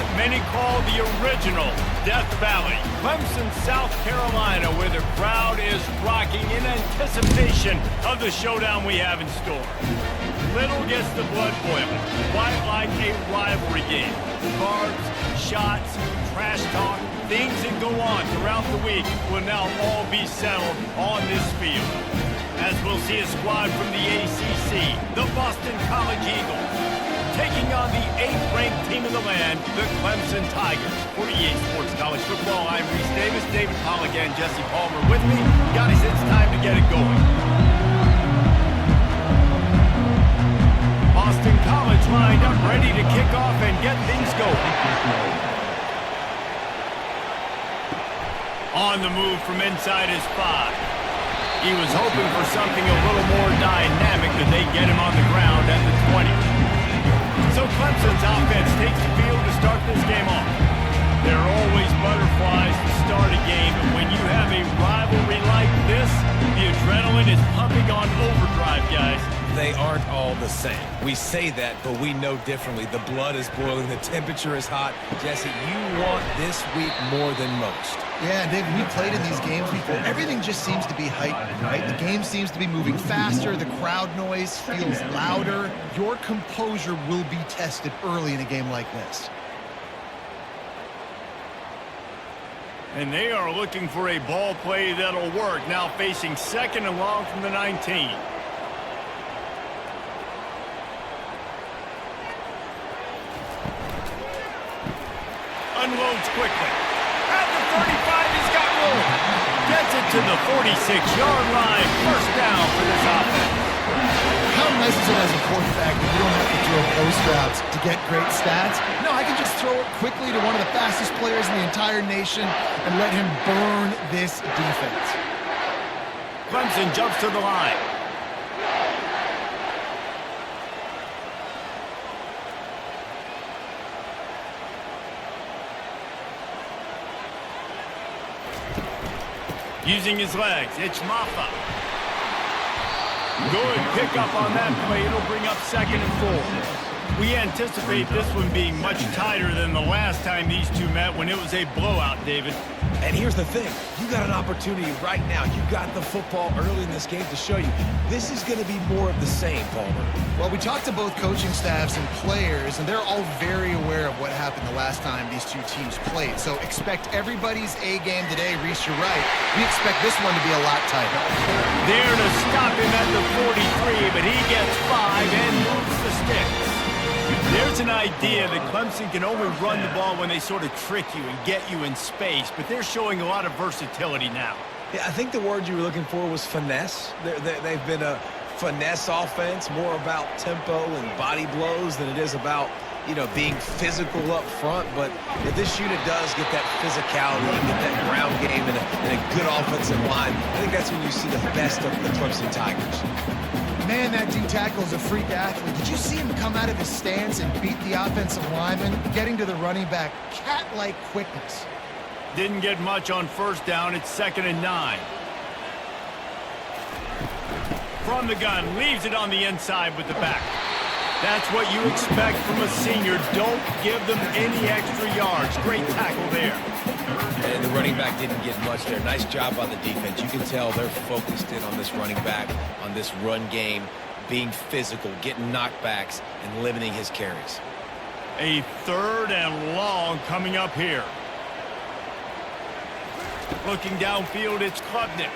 what many call the original Death Valley, Clemson, South Carolina, where the crowd is rocking in anticipation of the showdown we have in store. Little gets the blood boiling, quite like a rivalry game. Carbs, shots, trash talk, things that go on throughout the week will now all be settled on this field. As we'll see a squad from the ACC, the Boston College Eagles, taking on the 8th-ranked team in the land, the Clemson Tigers. For EA Sports College Football, I'm Reese Davis, David Pollack, and Jesse Palmer with me. Guys, it's time to get it going. Boston College lined up, ready to kick off and get things going. On the move from inside his 5. He was hoping for something a little more dynamic that they get him on the ground at the 20. So Clemson's offense takes the field to start this game off. There are always butterflies to start a game, and when you have a rivalry like this, the adrenaline is pumping on overdrive, guys. They aren't all the same. We say that, but we know differently. The blood is boiling, the temperature is hot. Jesse, you want this week more than most. Yeah, David, we played in these games before. Everything just seems to be heightened, right? The game seems to be moving faster. The crowd noise feels louder. Your composure will be tested early in a game like this. And they are looking for a ball play that'll work. Now facing 2nd and long from the 19. Unloads quickly. At the 35, he's got room. Gets it to the 46-yard line. First down for this offense. How nice is it as a quarterback that you don't have to throw post routes to get great stats? No, I can just throw it quickly to one of the fastest players in the entire nation and let him burn this defense. Clemson jumps to the line. Using his legs, it's Maffa. Good pickup on that play. It'll bring up 2nd and 4. We anticipate this one being much tighter than the last time these two met when it was a blowout, David. And here's the thing. You got an opportunity right now. You got the football early in this game to show you. This is going to be more of the same, Palmer. Well, we talked to both coaching staffs and players, and they're all very aware of what happened the last time these two teams played. So expect everybody's A game today. Reese, you're right. We expect this one to be a lot tighter. There to stop him at the 43, but he gets 5 and moves the sticks. There's an idea that Clemson can only run the ball when they sort of trick you and get you in space, but they're showing a lot of versatility now. Yeah, I think the word you were looking for was finesse. They've been a finesse offense, more about tempo and body blows than it is about, being physical up front. But if this unit does get that physicality and get that ground game and a good offensive line, I think that's when you see the best of the Clemson Tigers. Man, that D-tackle is a freak athlete. Did you see him come out of his stance and beat the offensive lineman, getting to the running back? Cat-like quickness. Didn't get much on first down. It's 2nd and 9. From the gun, leaves it on the inside with the back. That's what you expect from a senior. Don't give them any extra yards. Great tackle there. And the running back didn't get much there. Nice job on the defense. You can tell they're focused in on this running back, on this run game, being physical, getting knockbacks, and limiting his carries. A 3rd and long coming up here. Looking downfield, it's Klubnik.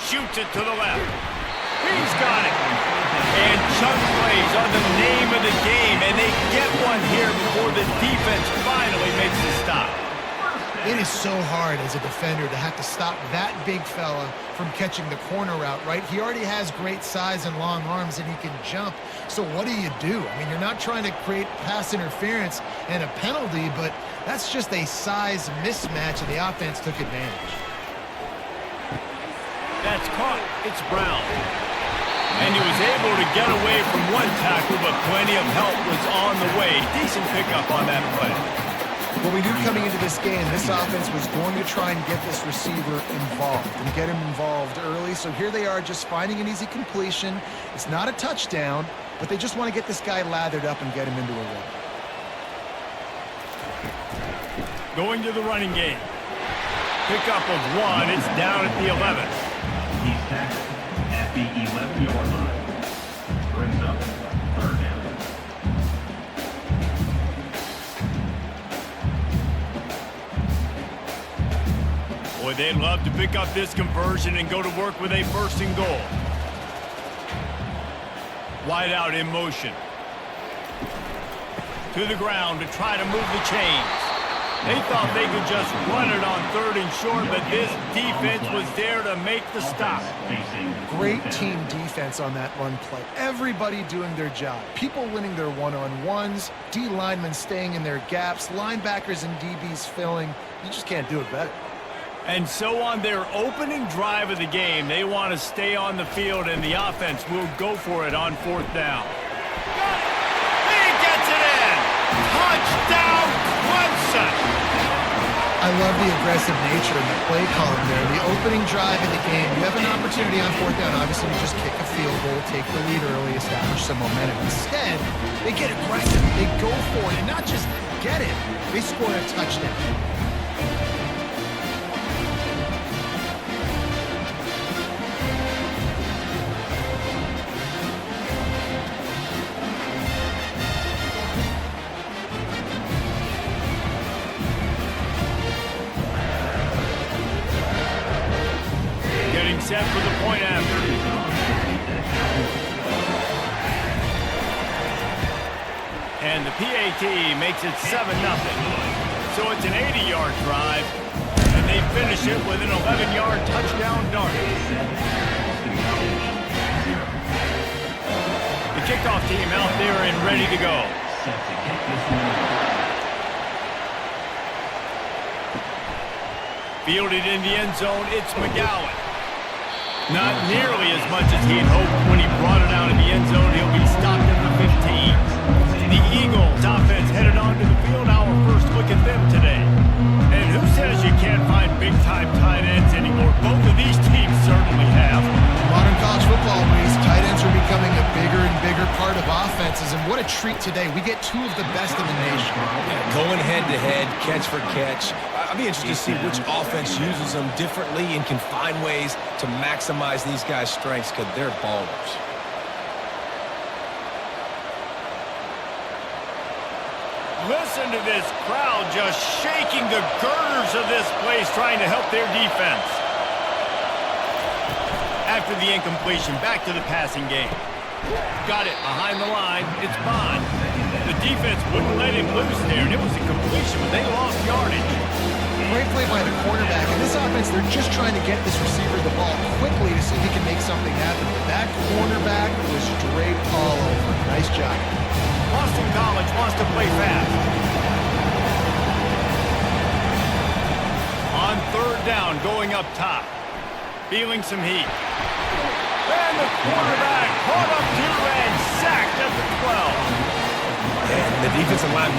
Shoots it to the left. He's got it. And chunk plays are the name of the game, and they get one here before the defense finally makes the stop. It is so hard as a defender to have to stop that big fella from catching the corner route, right? He already has great size and long arms, and he can jump. So what do you do? I mean, you're not trying to create pass interference and a penalty, but that's just a size mismatch, and the offense took advantage. That's caught. It's Brown. And he was able to get away from one tackle, but plenty of help was on the way. Decent pickup on that play. Well, we knew coming into this game, this offense was going to try and get this receiver involved and get him involved early. So here they are just finding an easy completion. It's not a touchdown, but they just want to get this guy lathered up and get him into a run. Going to the running game. Pickup of 1. It's down at the 11. He's tackled at the 11-yard line. Brings up third down. Boy, they'd love to pick up this conversion and go to work with a 1st and goal. Wide out in motion. To the ground to try to move the chains. They thought they could just run it on 3rd and short, but this defense was there to make the stop. Great team defense on that run play. Everybody doing their job. People winning their one-on-ones, D linemen staying in their gaps, linebackers and DBs filling. You just can't do it better. And so on their opening drive of the game, they want to stay on the field, and the offense will go for it on 4th down. He gets it in! Touchdown, Clemson! I love the aggressive nature of the play column there. The opening drive of the game, you have an opportunity on 4th down. Obviously, you just kick a field goal, take the lead early, establish some momentum. Instead, they get aggressive. They go for it, and not just get it. They score a touchdown. Set for the point after. And the PAT makes it 7-0. So it's an 80-yard drive, and they finish it with an 11-yard touchdown dart. The kickoff team out there and ready to go. Fielded in the end zone, it's McFadden. Not nearly as much as he'd hoped when he brought it out in the end zone. He'll be stopped at the 15. The Eagles offense headed onto the field. Our first look at them today. And who says you can't find big-time tight ends anymore? Both of these teams certainly have. Modern college football, Reese, tight ends are becoming a bigger and bigger part of offenses. And what a treat today. We get 2 of the best in the nation. Yeah, going head-to-head, catch for catch. I'd be interested to see which offense uses them differently and can find ways to maximize these guys' strengths because they're ballers. Listen to this crowd just shaking the girders of this place trying to help their defense. After the incompletion, back to the passing game. Got it behind the line. It's Bond. The defense wouldn't let him loose there, and it was a completion, but they lost yardage. Great play by the cornerback. In this offense, they're just trying to get this receiver the ball quickly to see if he can make something happen. That cornerback was draped all over. Nice job. Boston College wants to play fast. On 3rd down, going up top. Feeling some heat. And the quarterback caught up to and sacked at the 12. And the defensive line,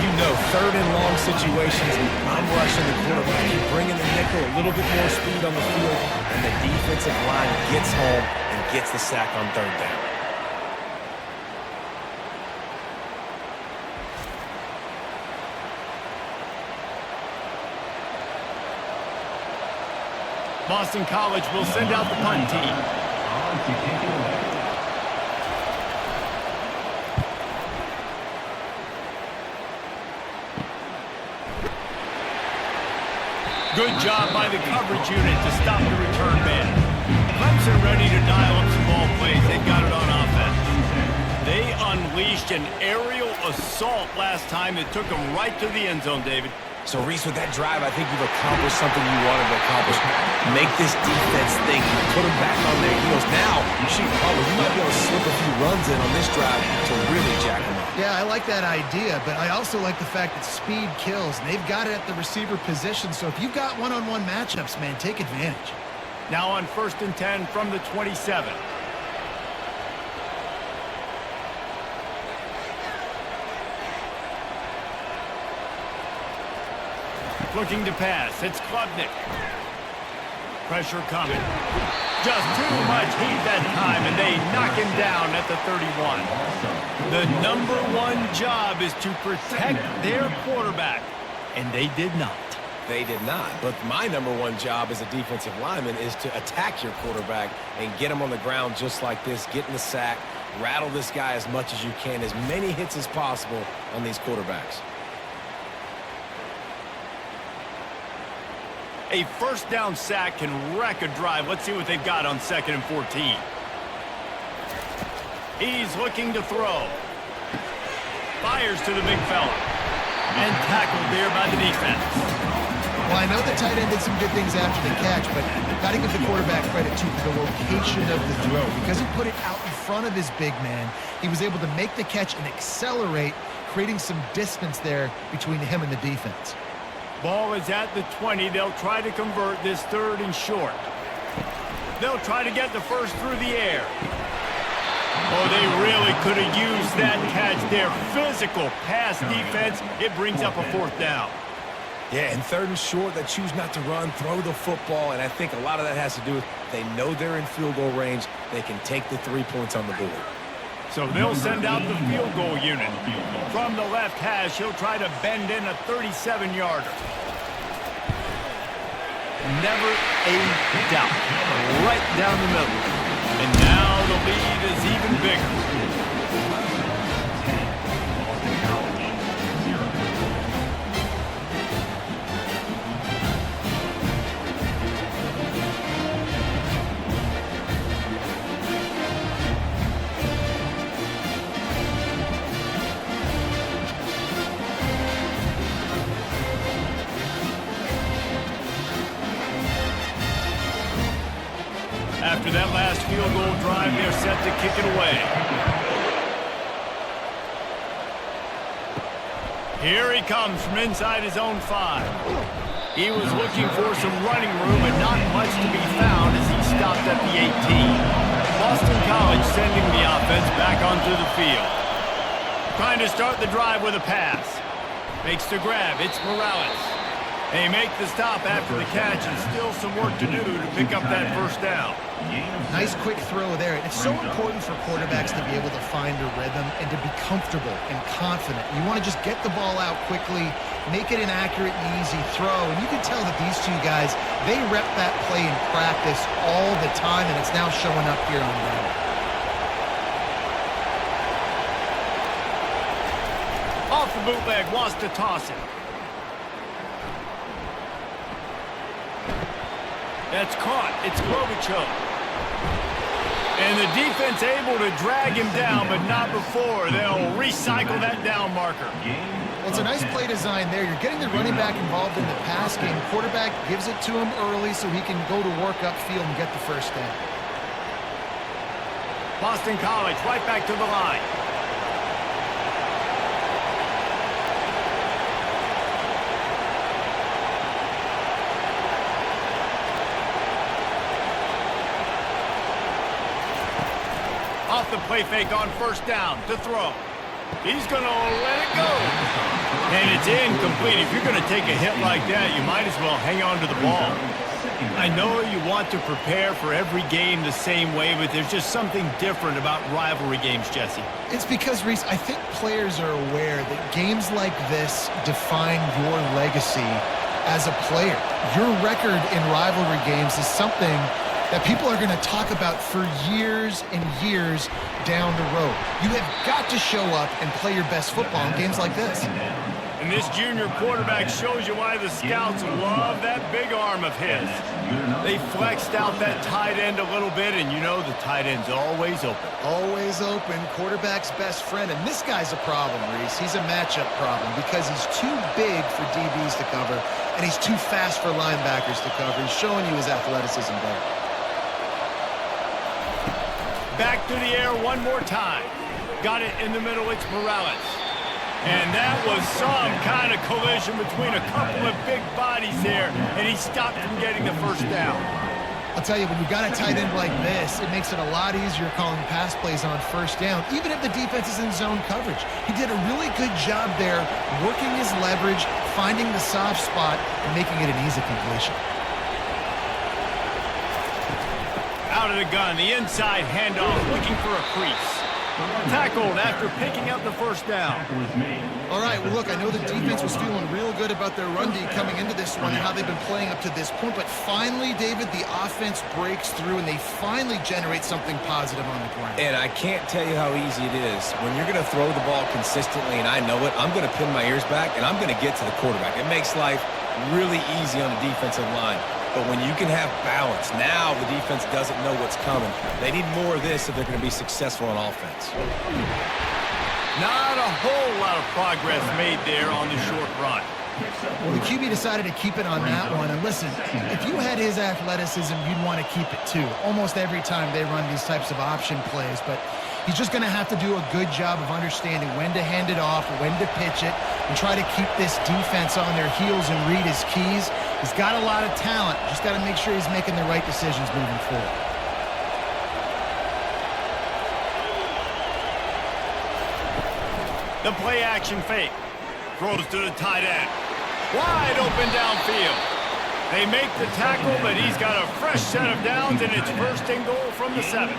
3rd and long situations, I'm rushing the quarterback, you're bringing the nickel, a little bit more speed on the field, and the defensive line gets home and gets the sack on 3rd down. Boston College will send out the punt team. Good job by the coverage unit to stop the return man. Clemson ready to dial up some ball plays. They got it on offense. They unleashed an aerial assault last time that took them right to the end zone, David. So, Reese, with that drive, I think you've accomplished something you wanted to accomplish. Make this defense think. Put them back on their heels. Now, you might be able to slip a few runs in on this drive to really jack them up. Yeah, I like that idea, but I also like the fact that speed kills. And they've got it at the receiver position, so if you've got one-on-one matchups, man, take advantage. Now on 1st and 10 from the 27. Looking to pass. It's Klubnik. Pressure coming. Just too much heat that time, and they knock him down at the 31. The #1 job is to protect their quarterback. And they did not. They did not. But my number one job as a defensive lineman is to attack your quarterback and get him on the ground just like this, get in the sack, rattle this guy as much as you can, as many hits as possible on these quarterbacks. A first down sack can wreck a drive. Let's see what they've got on 2nd and 14. He's looking to throw. Fires to the big fella. And tackled there by the defense. Well, I know the tight end did some good things after the catch, but got to give the quarterback credit, too, for the location of the throw. Because he put it out in front of his big man, he was able to make the catch and accelerate, creating some distance there between him and the defense. Ball is at the 20. They'll try to convert this 3rd and short. They'll try to get the first through the air. Oh, they really could have used that catch there. Physical pass defense. It brings up a 4th down. Yeah, and 3rd and short, they choose not to run, throw the football, and I think a lot of that has to do with they know they're in field goal range. They can take the 3 points on the board. So they'll send out the field goal unit. From the left hash, he'll try to bend in a 37-yarder. Never a doubt. Right down the middle. And now the lead is even bigger. After that last field goal drive, they're set to kick it away. Here he comes from inside his own 5. He was looking for some running room, but not much to be found as he stopped at the 18. Boston College sending the offense back onto the field. Trying to start the drive with a pass. Makes the grab. It's Morales. They make the stop after the catch, and still some work to do to pick up that first down. Nice quick throw there. It's so important for quarterbacks to be able to find a rhythm and to be comfortable and confident. You want to just get the ball out quickly, make it an accurate and easy throw. And you can tell that these two guys, they rep that play in practice all the time, and it's now showing up here on the Off the bootleg, wants to toss it. That's caught. It's Klobuchar. And the defense able to drag him down, but not before. They'll recycle that down marker. Well, it's a nice play design there. You're getting the running back involved in the pass game. Quarterback gives it to him early so he can go to work upfield and get the first down. Boston College right back to the line. Off the play fake on first down to throw. He's going to let it go. And it's incomplete. If you're going to take a hit like that, you might as well hang on to the ball. I know you want to prepare for every game the same way, but there's just something different about rivalry games, Jesse. It's because, Reese, I think players are aware that games like this define your legacy as a player. Your record in rivalry games is something that people are going to talk about for years and years down the road. You have got to show up and play your best football in games like this. And this junior quarterback shows you why the scouts love that big arm of his. They flexed out that tight end a little bit, and you know the tight end's always open. Always open, quarterback's best friend. And this guy's a problem, Reese. He's a matchup problem because he's too big for DBs to cover, and he's too fast for linebackers to cover. He's showing you his athleticism there. Back to the air one more time. Got it in the middle. It's Morales. And that was some kind of collision between a couple of big bodies there, and he stopped from getting the first down. I'll tell you, when you've got a tight end like this, it makes it a lot easier calling pass plays on first down, even if the defense is in zone coverage. He did a really good job there, working his leverage, finding the soft spot, and making it an easy completion. Out of the gun, the inside handoff, looking for a crease. Tackled after picking up the first down. Tackle is made. All right, well, look, I know the defense was feeling real good about their run D coming into this one and how they've been playing up to this point, but finally, David, the offense breaks through and they finally generate something positive on the ground. And I can't tell you how easy it is. When you're going to throw the ball consistently, and I know it, I'm going to pin my ears back, and I'm going to get to the quarterback. It makes life really easy on the defensive line. But when you can have balance, now the defense doesn't know what's coming. They need more of this if they're going to be successful on offense. Not a whole lot of progress made there on the short run. Well, the QB decided to keep it on that one. And listen, if you had his athleticism, you'd want to keep it too. Almost every time they run these types of option plays. But he's just going to have to do a good job of understanding when to hand it off, when to pitch it, and try to keep this defense on their heels and read his keys. He's got a lot of talent. Just got to make sure he's making the right decisions moving forward. The play action fake. Throws to the tight end. Wide open downfield. They make the tackle, but he's got a fresh set of downs, and it's first and goal from the 7.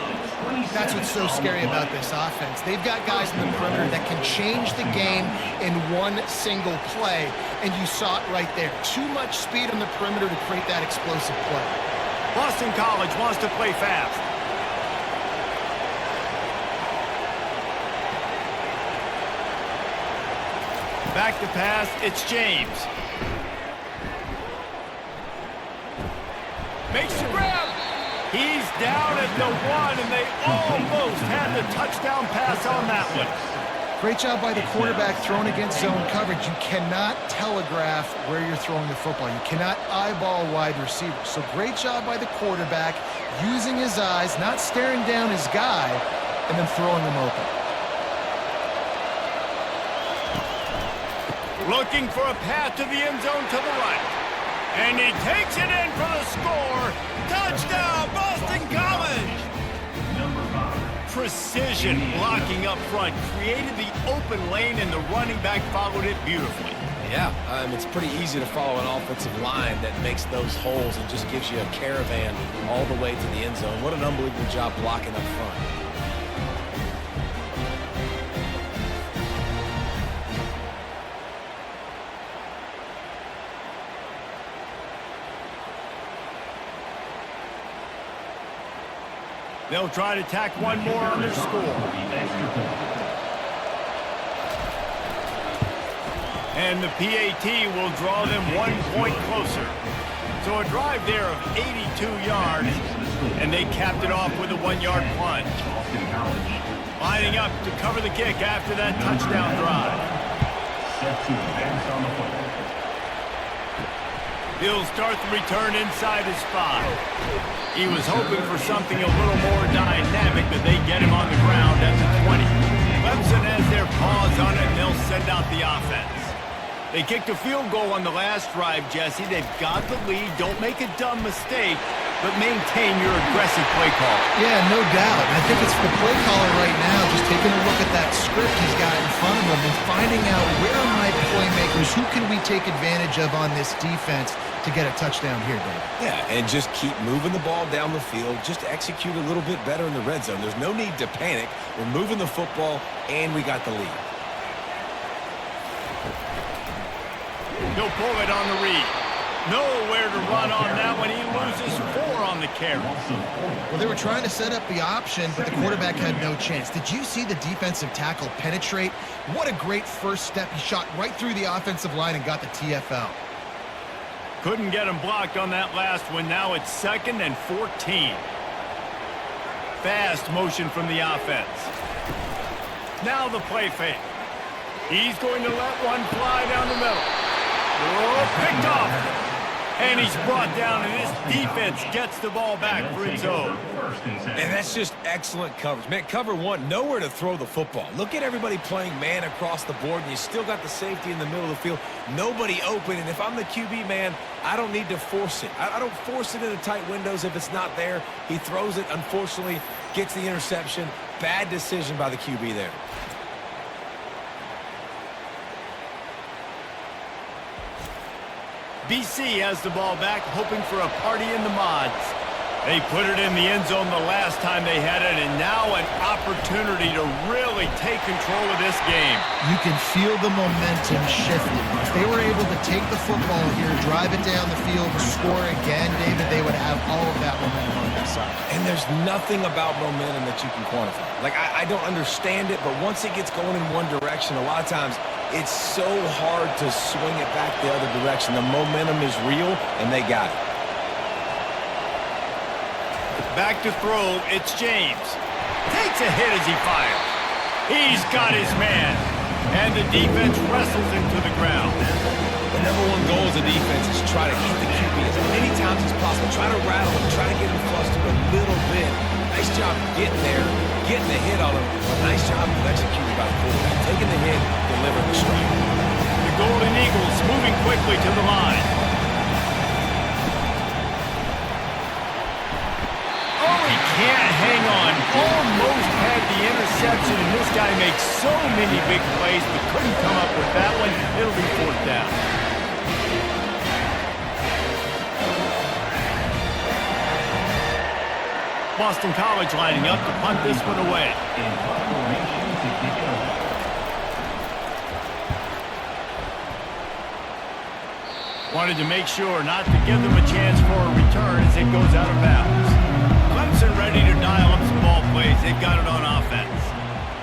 That's what's so scary about this offense. They've got guys in the perimeter that can change the game in one single play, and you saw it right there. Too much speed on the perimeter to create that explosive play. Boston College wants to play fast. Back to pass, it's James. Makes the grab. He's down at the 1, and they almost had the touchdown pass on that one. Great job by the quarterback throwing against zone coverage. You cannot telegraph where you're throwing the football. You cannot eyeball wide receivers. So great job by the quarterback using his eyes, not staring down his guy, and then throwing him open. Looking for a path to the end zone to the right. And he takes it in for the score. Touchdown, Boston College! Number 5. Precision blocking up front created the open lane, and the running back followed it beautifully. Yeah, it's pretty easy to follow an offensive line that makes those holes and just gives you a caravan all the way to the end zone. What an unbelievable job blocking up front. They'll try to tack one more on their score. And the PAT will draw them 1 point closer. So a drive there of 82 yards, and they capped it off with a 1-yard plunge. Lining up to cover the kick after that touchdown drive. Set to advance on the football. He'll start the return inside his spot. He was hoping for something a little more dynamic, but they get him on the ground at the 20. Clemson has their paws on it, and they'll send out the offense. They kicked a field goal on the last drive, Jesse. They've got the lead. Don't make a dumb mistake, but maintain your aggressive play call. Yeah, no doubt. I think it's the play caller right now just taking a look at that script he's got in front of him and finding out where are my playmakers, who can we take advantage of on this defense to get a touchdown here, Dave. Yeah, and just keep moving the ball down the field. Just execute a little bit better in the red zone. There's no need to panic. We're moving the football, and we got the lead. He'll pull it on the read. Nowhere to run on that one. He loses 4 on the carry. Well, they were trying to set up the option, but the quarterback had no chance. Did you see the defensive tackle penetrate? What a great first step. He shot right through the offensive line and got the TFL. Couldn't get him blocked on that last one. Now it's 2nd and 14. Fast motion from the offense. Now the play fake. He's going to let one fly down the middle. Oh, picked off. And he's brought down, and this defense gets the ball back for its own. And that's just excellent coverage. Man, cover 1, nowhere to throw the football. Look at everybody playing man across the board, and you still got the safety in the middle of the field. Nobody open, and if I'm the QB, man, I don't need to force it. I don't force it into tight windows if it's not there. He throws it, unfortunately, gets the interception. Bad decision by the QB there. BC has the ball back, hoping for a party in the mods. They put it in the end zone the last time they had it, and now an opportunity to really take control of this game. You can feel the momentum shifting. If they were able to take the football here, drive it down the field, score again, David, they would have all of that momentum on their side. And there's nothing about momentum that you can quantify. Like, I don't understand it, but once it gets going in one direction, a lot of times it's so hard to swing it back the other direction. The momentum is real, and they got it. Back to throw, it's James. Takes a hit as he fires. He's got his man. And the defense wrestles him to the ground. The number one goal of the defense is try to hit the QB as many times as possible. Try to rattle him, try to get him flustered a little bit. Nice job getting there, getting the hit on him. Nice job of executing by the quarterback. Taking the hit, delivering the strike. The Golden Eagles moving quickly to the line. Can't hang on. Almost had the interception, and this guy makes so many big plays, but couldn't come up with that one. It'll be fourth down. Boston College lining up to punt this one away. Wanted to make sure not to give them a chance for a return as it goes out of bounds. Clemson ready to dial up some ball plays. They've got it on offense.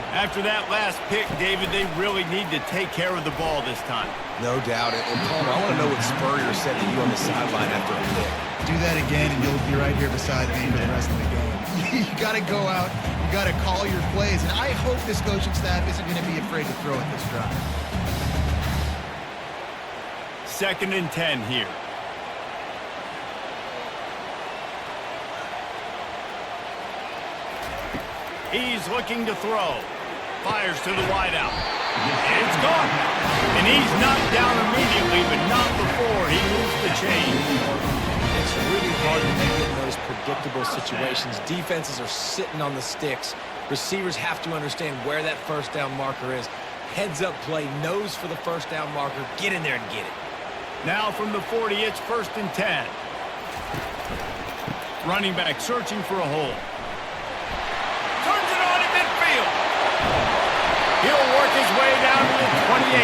After that last pick, David, they really need to take care of the ball this time. No doubt. And Palmer, I want to know what Spurrier said to you on the sideline after a pick. Do that again, and you'll be right here beside me for the rest of the game. You got to go out. You got to call your plays. And I hope this coaching staff isn't going to be afraid to throw at this drive. 2nd and 10 here. He's looking to throw. Fires to the wideout. It's gone. And he's knocked down immediately, but not before he moves the chain. It's really hard to make it in those predictable situations. Defenses are sitting on the sticks. Receivers have to understand where that first down marker is. Heads up play, nose for the first down marker. Get in there and get it. Now from the 40, it's 1st and 10. Running back searching for a hole. Turns it on in midfield. He'll work his way down to the 28.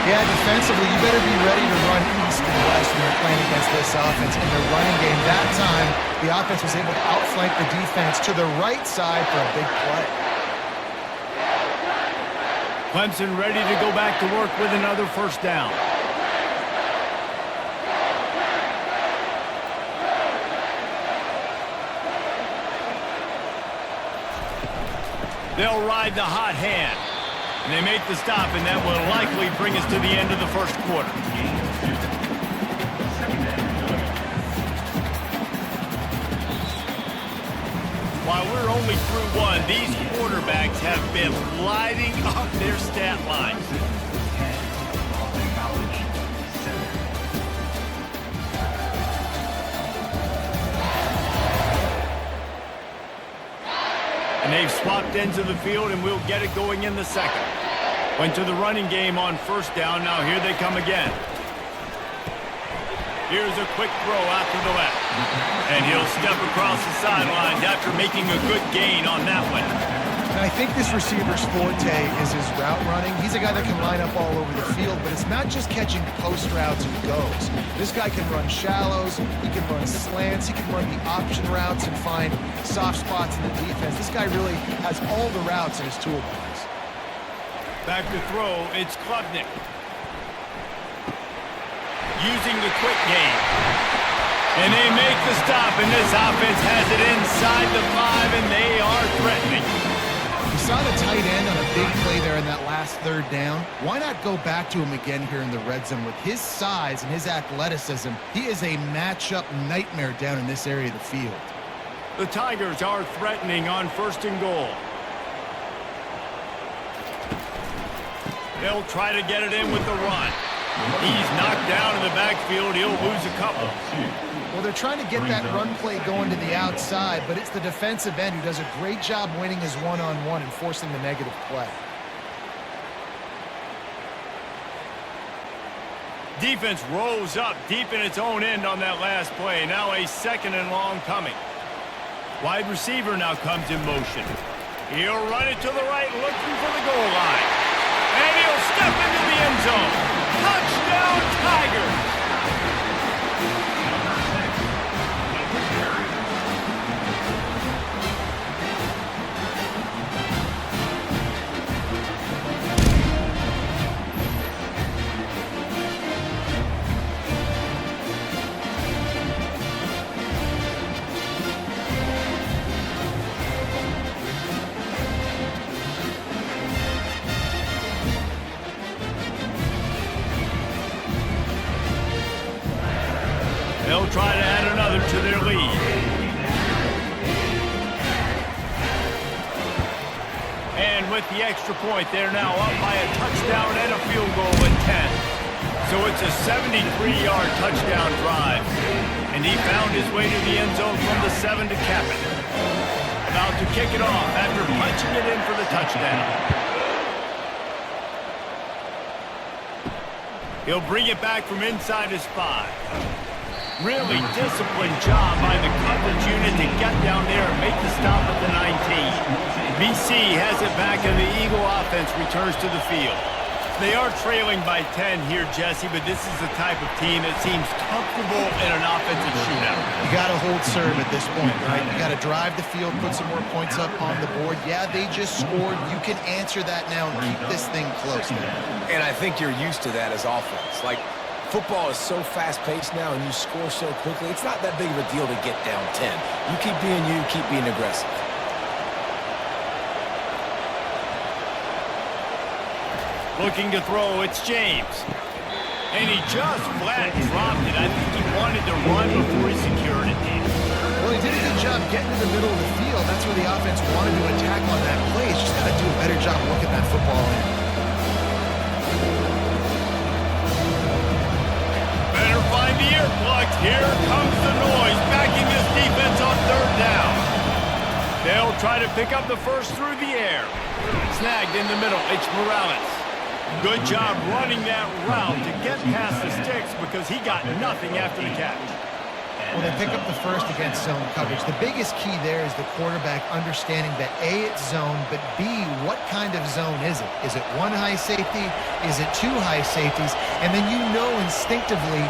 Yeah, defensively, you better be ready to run east and west when you're playing against this offense. In the running game, that time, the offense was able to outflank the defense to the right side for a big play. Clemson ready to go back to work with another first down. They'll ride the hot hand. And they make the stop, and that will likely bring us to the end of the first quarter. While we're only through one, these quarterbacks have been lighting up their stat lines. And they've swapped ends of the field, and we'll get it going in the second. Went to the running game on first down. Now here they come again. Here's a quick throw out to the left. And he'll step across the sidelines after making a good gain on that one. And I think this receiver's forte is his route running. He's a guy that can line up all over the field, but it's not just catching post routes and goes. This guy can run shallows, he can run slants, he can run the option routes and find soft spots in the defense. This guy really has all the routes in his toolbox. Back to throw, it's Klubnik. Using the quick game. And they make the stop, and this offense has it inside the 5, and they are threatening. You saw the tight end on a big play there in that last third down. Why not go back to him again here in the red zone? With his size and his athleticism, he is a matchup nightmare down in this area of the field. The Tigers are threatening on 1st and goal. They'll try to get it in with the run. He's knocked down in the backfield. He'll lose a couple. Well, they're trying to get that run play going to the outside, but it's the defensive end who does a great job winning his one-on-one and forcing the negative play. Defense rolls up deep in its own end on that last play. Now a 2nd and long coming. Wide receiver now comes in motion. He'll run it to the right, looking for the goal line. And he'll step into the end zone. Touchdown, Tigers! They'll try to add another to their lead. And with the extra point, they're now up by a touchdown and a field goal at 10. So it's a 73-yard touchdown drive. And he found his way to the end zone from the 7 to cap it. About to kick it off after punching it in for the touchdown. He'll bring it back from inside his 5. Really disciplined job by the coverage unit to get down there and make the stop at the 19. BC has it back and the Eagle offense returns to the field. They are trailing by 10 here, Jesse, but this is the type of team that seems comfortable in an offensive shootout. You got to hold serve at this point, right? You got to drive the field, put some more points up on the board. Yeah, they just scored. You can answer that now and keep this thing close. And I think you're used to that as offense. Like, football is so fast-paced now and you score so quickly, it's not that big of a deal to get down 10. You keep being you, keep being aggressive. Looking to throw, it's James. And he just flat dropped it. I think he wanted to run before he secured it. Well, he did a good job getting to the middle of the field. That's where the offense wanted to attack on that play. He's just got to do a better job looking that football in. Better find the earplugs. Here comes the noise, backing this defense on 3rd down. They'll try to pick up the first through the air. Snagged in the middle, it's Morales. Good job running that route to get past the sticks because he got nothing after the catch. Well, they pick up the first against zone coverage. The biggest key there is the quarterback understanding that A, it's zone, but B, what kind of zone is it? Is it 1 high safety? Is it 2 high safeties? And then you know instinctively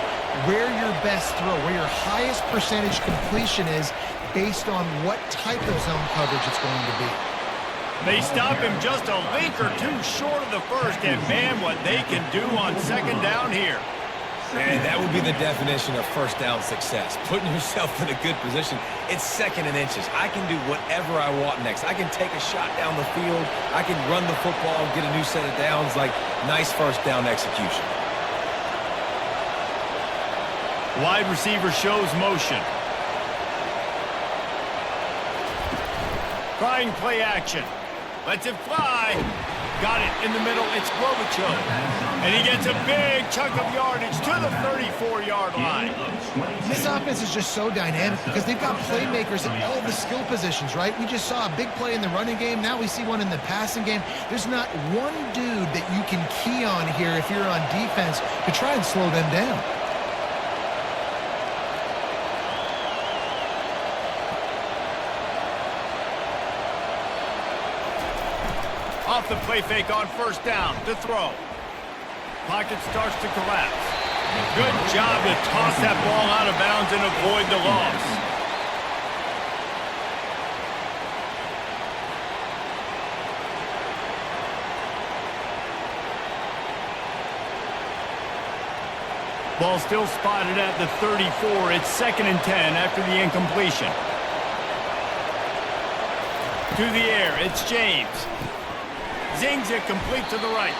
where your best throw, where your highest percentage completion is based on what type of zone coverage it's going to be. They stop him just a link or two short of the first, and man, what they can do on 2nd down here. And that would be the definition of first down success. Putting yourself in a good position. It's 2nd and inches. I can do whatever I want next. I can take a shot down the field. I can run the football and get a new set of downs. Like, nice first down execution. Wide receiver shows motion. Trying play action. Lets it fly. Got it in the middle. It's Globicho. And he gets a big chunk of yardage to the 34-yard line. This offense is just so dynamic because they've got playmakers at all the skill positions, right? We just saw a big play in the running game. Now we see one in the passing game. There's not one dude that you can key on here if you're on defense to try and slow them down. Off the play fake on 1st down to throw. Pocket starts to collapse. Good job to toss that ball out of bounds and avoid the loss. Ball still spotted at the 34. It's 2nd and 10 after the incompletion. To the air, it's James. Zings it complete to the right.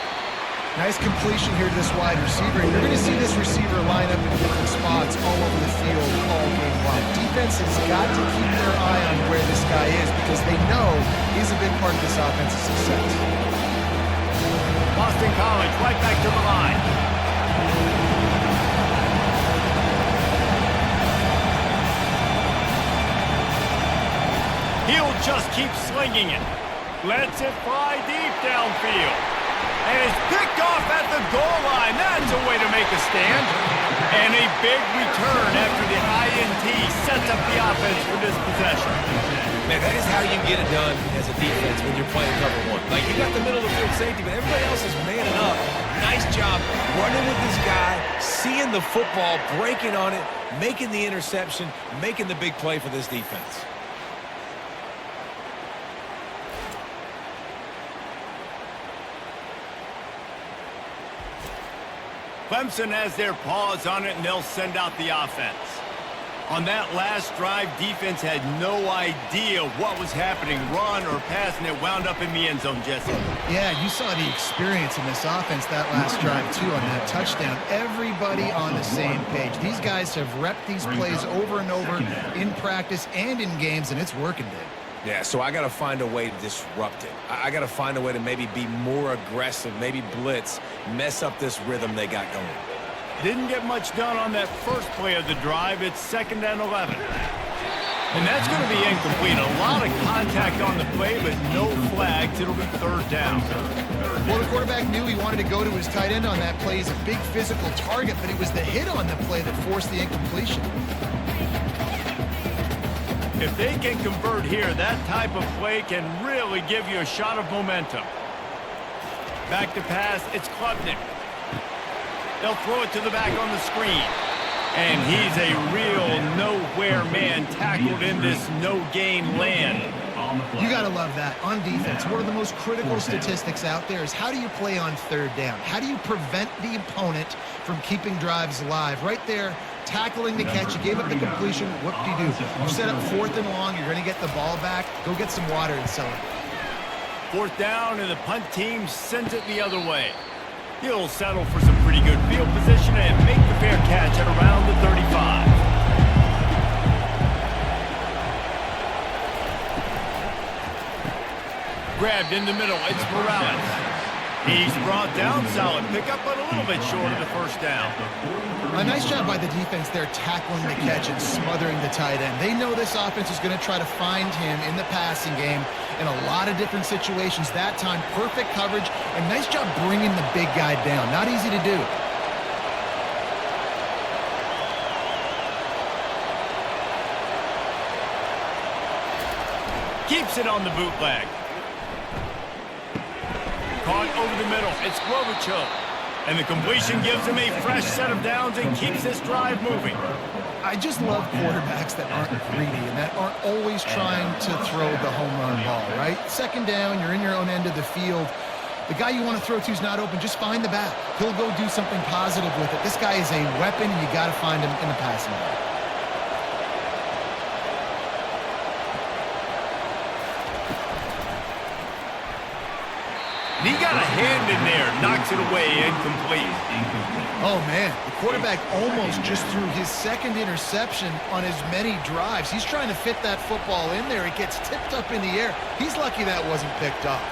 Nice completion here to this wide receiver. And you're going to see this receiver line up in different spots all over the field all game long. Defense has got to keep their eye on where this guy is because they know he's a big part of this offensive success. Boston College right back to the line. He'll just keep slinging it. Lets it fly deep downfield. And it's picked off at the goal line. That's a way to make a stand. And a big return after the INT sets up the offense for this possession. Man, that is how you get it done as a defense when you're playing cover one. Like, you got the middle of the field safety, but everybody else is manning up. Nice job running with this guy, seeing the football, breaking on it, making the interception, making the big play for this defense. Clemson has their paws on it, and they'll send out the offense. On that last drive, defense had no idea what was happening, run or pass, and it wound up in the end zone, Jesse. Yeah, you saw the experience in this offense that last drive, too, on that touchdown. Everybody on the same page. These guys have repped these plays over and over in practice and in games, and it's working, Dave. Yeah, so I got to find a way to disrupt it. I got to find a way to maybe be more aggressive, maybe blitz, mess up this rhythm they got going. Didn't get much done on that first play of the drive. It's 2nd and 11. And that's going to be incomplete. A lot of contact on the play, but no flags. It'll be 3rd down. Well, the quarterback knew he wanted to go to his tight end on that play. He's a big physical target, but it was the hit on the play that forced the incompletion. If they can convert here, that type of play can really give you a shot of momentum. Back to pass, it's Klubnik. They'll throw it to the back on the screen. And he's a real nowhere man tackled in this no-gain land. You got to love that. On defense, one of the most critical statistics out there is how do you play on 3rd down? How do you prevent the opponent from keeping drives alive? Right there, tackling the catch. You gave up the completion. What do? You set up 4th and long. You're going to get the ball back. Go get some water and celebrate. 4th down, and the punt team sends it the other way. He'll settle for some pretty good field position and make the fair catch at around the 35. Grabbed in the middle, it's Morales. He's brought down, solid pickup, but a little bit short of the 1st down. A nice job by the defense there tackling the catch and smothering the tight end. They know this offense is going to try to find him in the passing game in a lot of different situations. That time, perfect coverage, and nice job bringing the big guy down. Not easy to do. Keeps it on the bootleg. Caught over the middle. It's Globichuk. And the completion gives him a fresh set of downs and keeps this drive moving. I just love quarterbacks that aren't greedy and that aren't always trying to throw the home run ball, right? 2nd down, you're in your own end of the field. The guy you want to throw to is not open. Just find the back. He'll go do something positive with it. This guy is a weapon, and you got to find him in the passing game. He got a hand in there, knocks it away, incomplete. Oh, man, the quarterback almost just threw his 2nd interception on as many drives. He's trying to fit that football in there. It gets tipped up in the air. He's lucky that wasn't picked off.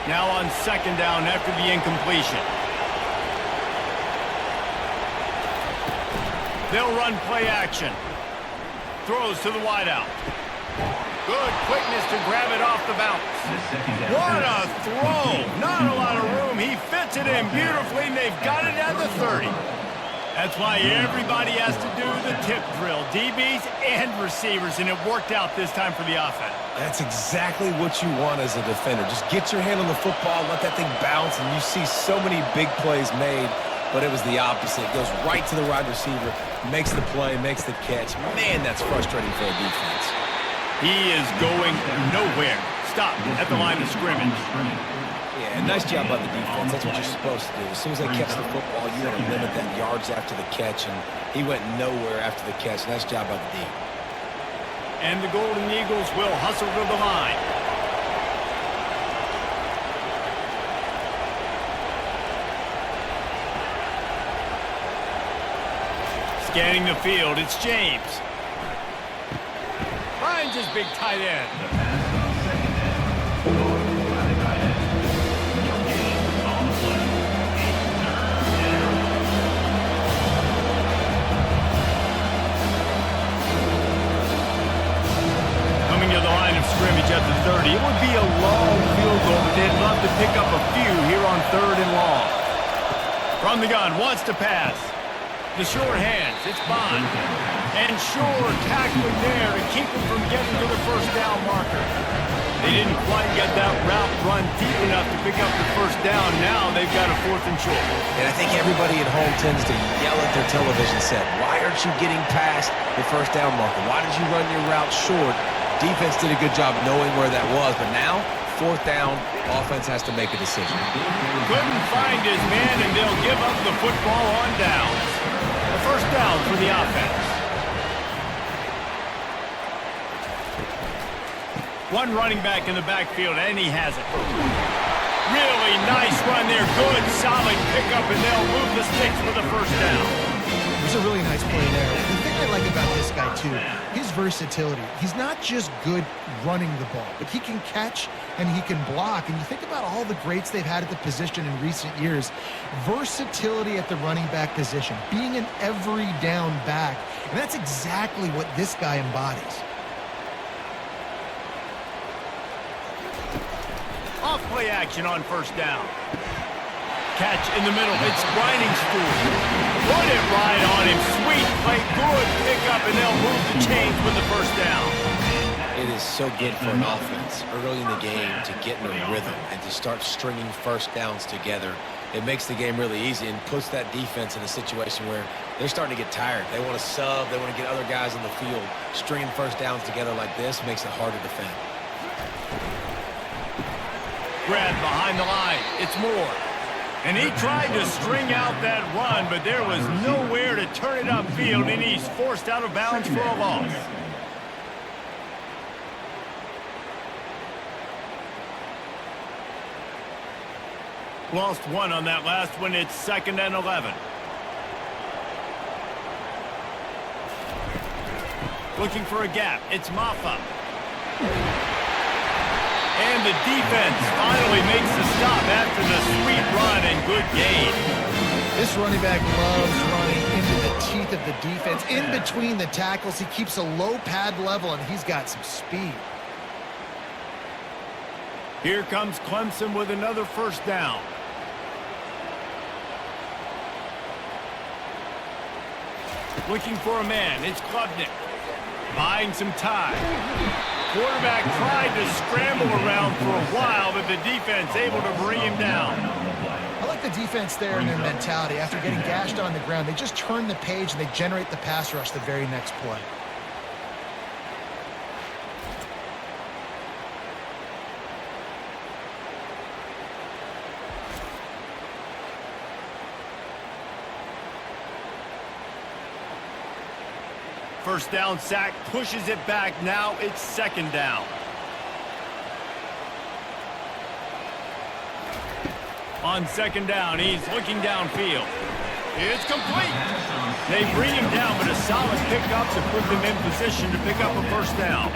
Now on 2nd down after the incompletion. They'll run play action. Throws to the wideout. Good quickness to grab it off the bounce. What a throw! Not a lot of room. He fits it in beautifully, and they've got it at the 30. That's why everybody has to do the tip drill, DBs and receivers, and it worked out this time for the offense. That's exactly what you want as a defender. Just get your hand on the football, let that thing bounce, and you see so many big plays made, but it was the opposite. It goes right to the wide receiver, makes the play, makes the catch. Man, that's frustrating for a defense. He is going nowhere. Stop at the line of scrimmage. Yeah, nice job by the defense. That's what you're supposed to do. As soon as they catch the football, you want to limit that yards after the catch, and he went nowhere after the catch. Nice job by the D. And the Golden Eagles will hustle to the line. Scanning the field, it's James. Finds his big tight end. Coming to the line of scrimmage at the 30. It would be a long field goal to they'd love to pick up a few here on 3rd and long. From the gun, wants to pass. The short hands, it's Bond. And Shore tackling there to keep him from getting to the first down marker. They didn't quite get that route run deep enough to pick up the first down. Now they've got a 4th and short. And I think everybody at home tends to yell at their television set, why aren't you getting past the first down marker? Why did you run your route short? Defense did a good job knowing where that was, but now, 4th down, offense has to make a decision. Couldn't find his man, and they'll give up the football on downs. The first down for the offense. One running back in the backfield, and he has it. Really nice run there. Good, solid pickup, and they'll move the sticks for the first down. It was a really nice play there. The thing I like about this guy, too, his versatility. He's not just good running the ball, but he can catch and he can block. And you think about all the greats they've had at the position in recent years. Versatility at the running back position, being an every down back. And that's exactly what this guy embodies. Off play action on first down. Catch in the middle. It's Brining Stool. Put it right on him. Sweet play. Good pickup, and they'll move the chains with the first down. It is so good for an offense early in the game to get in a rhythm and to start stringing first downs together. It makes the game really easy and puts that defense in a situation where they're starting to get tired. They want to sub. They want to get other guys on the field. Stringing first downs together like this makes it hard to defend. Grab behind the line. It's Moore. And he tried to string out that run, but there was nowhere to turn it upfield, and he's forced out of bounds for a loss. Lost one on that last one. It's 2nd and 11. Looking for a gap. It's Maffa. And the defense finally makes the stop after the sweet run and good gain. This running back loves running into the teeth of the defense. In between the tackles, he keeps a low pad level, and he's got some speed. Here comes Clemson with another first down. Looking for a man. It's Klubnik. Buying some time. Quarterback tried to scramble around for a while, but the defense able to bring him down. I like the defense there and their mentality. After getting gashed on the ground, they just turn the page and they generate the pass rush the very next play. First down sack, pushes it back. Now it's 2nd down. On 2nd down, he's looking downfield. It's complete. They bring him down, but a solid pickup to put them in position to pick up a first down.